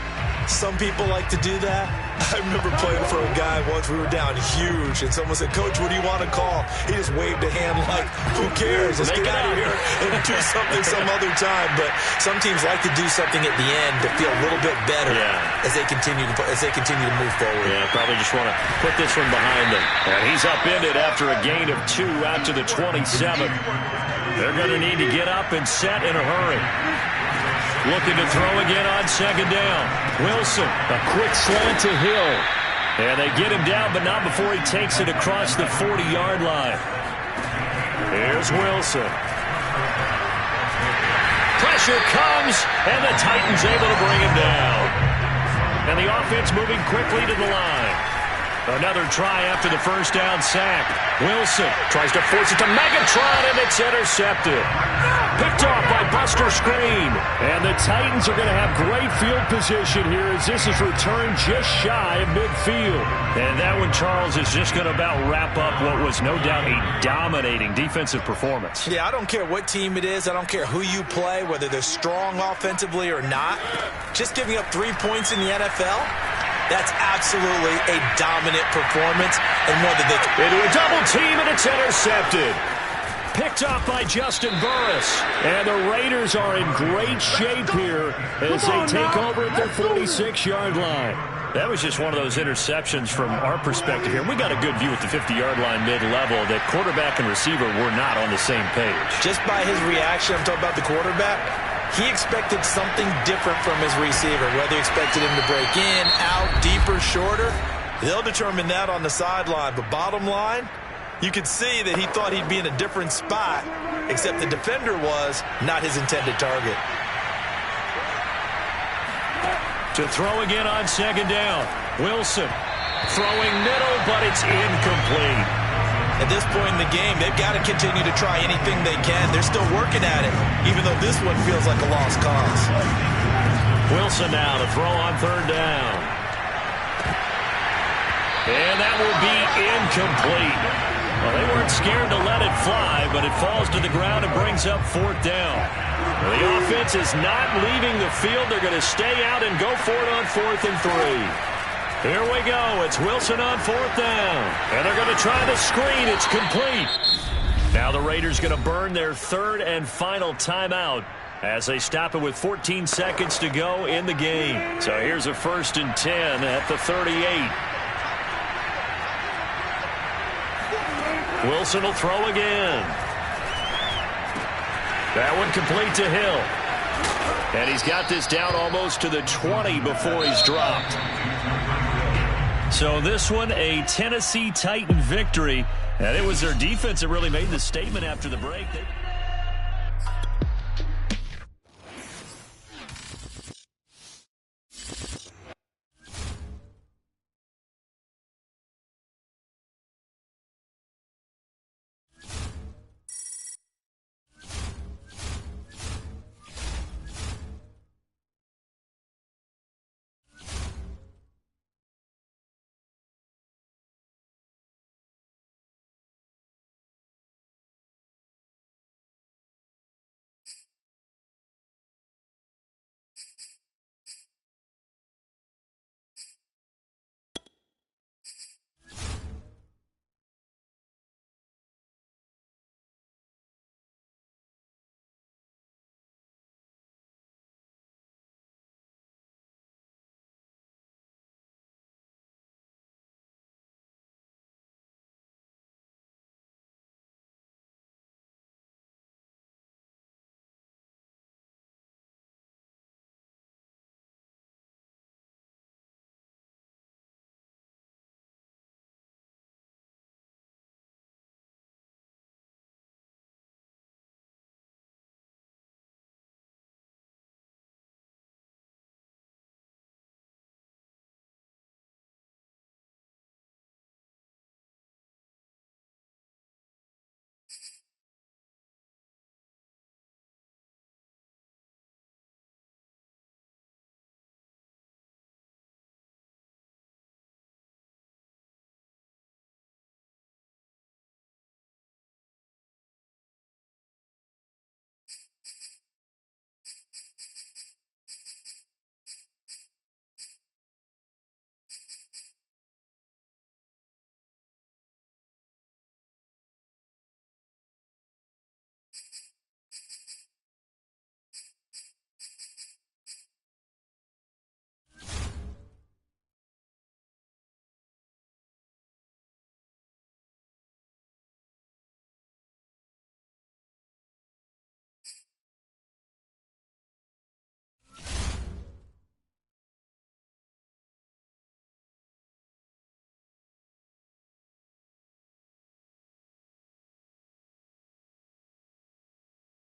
B: Some people like to do that. I remember playing for a guy once. We were down huge, and someone said, "Coach, what do you want to call?" He just waved a hand like, "Who cares? Let's get out of here and do something some other time." But some teams like to do something at the end to feel a little bit better as they continue to move forward.
A: Yeah, probably just want to put this one behind them. And he's upended after a gain of 2 out to the 27. They're going to need to get up and set in a hurry. Looking to throw again on 2nd down. Wilson, a quick slant to Hill. And they get him down, but not before he takes it across the 40-yard line. Here's Wilson. Pressure comes, and the Titans able to bring him down. And the offense moving quickly to the line. Another try after the 1st down sack. Wilson tries to force it to Megatron, and it's intercepted. Picked off by Buster Screen. And the Titans are going to have great field position here as this is returned just shy of midfield. And that one, Charles, is just going to about wrap up what was no doubt a dominating defensive performance.
B: Yeah, I don't care what team it is. I don't care who you play, whether they're strong offensively or not. Just giving up 3 points in the NFL, that's absolutely a dominant performance. And one that they
A: into a double team, and it's intercepted. Picked off by Justin Burris. And the Raiders are in great shape here as they take over at their 46-yard line. That was just one of those interceptions from our perspective here. We got a good view at the 50-yard line mid-level that quarterback and receiver were not on the same page.
B: Just by his reaction, I'm talking about the quarterback, he expected something different from his receiver. Whether he expected him to break in, out, deeper, shorter, they'll determine that on the sideline. But bottom line, you could see that he thought he'd be in a different spot, except the defender was not his intended target.
A: To throw again on 2nd down. Wilson throwing middle, but it's incomplete.
B: At this point in the game, they've got to continue to try anything they can. They're still working at it, even though this one feels like a lost cause.
A: Wilson now to throw on 3rd down. And that will be incomplete. Well, they weren't scared to let it fly, but it falls to the ground and brings up 4th down. Well, the offense is not leaving the field. They're going to stay out and go for it on 4th and 3. Here we go. It's Wilson on 4th down. And they're going to try the screen. It's complete. Now the Raiders going to burn their 3rd and final timeout as they stop it with 14 seconds to go in the game. So here's a 1st and 10 at the 38. Wilson will throw again. That one complete to Hill. And he's got this down almost to the 20 before he's dropped. So this one, a Tennessee Titan victory. And it was their defense that really made the statement after the break.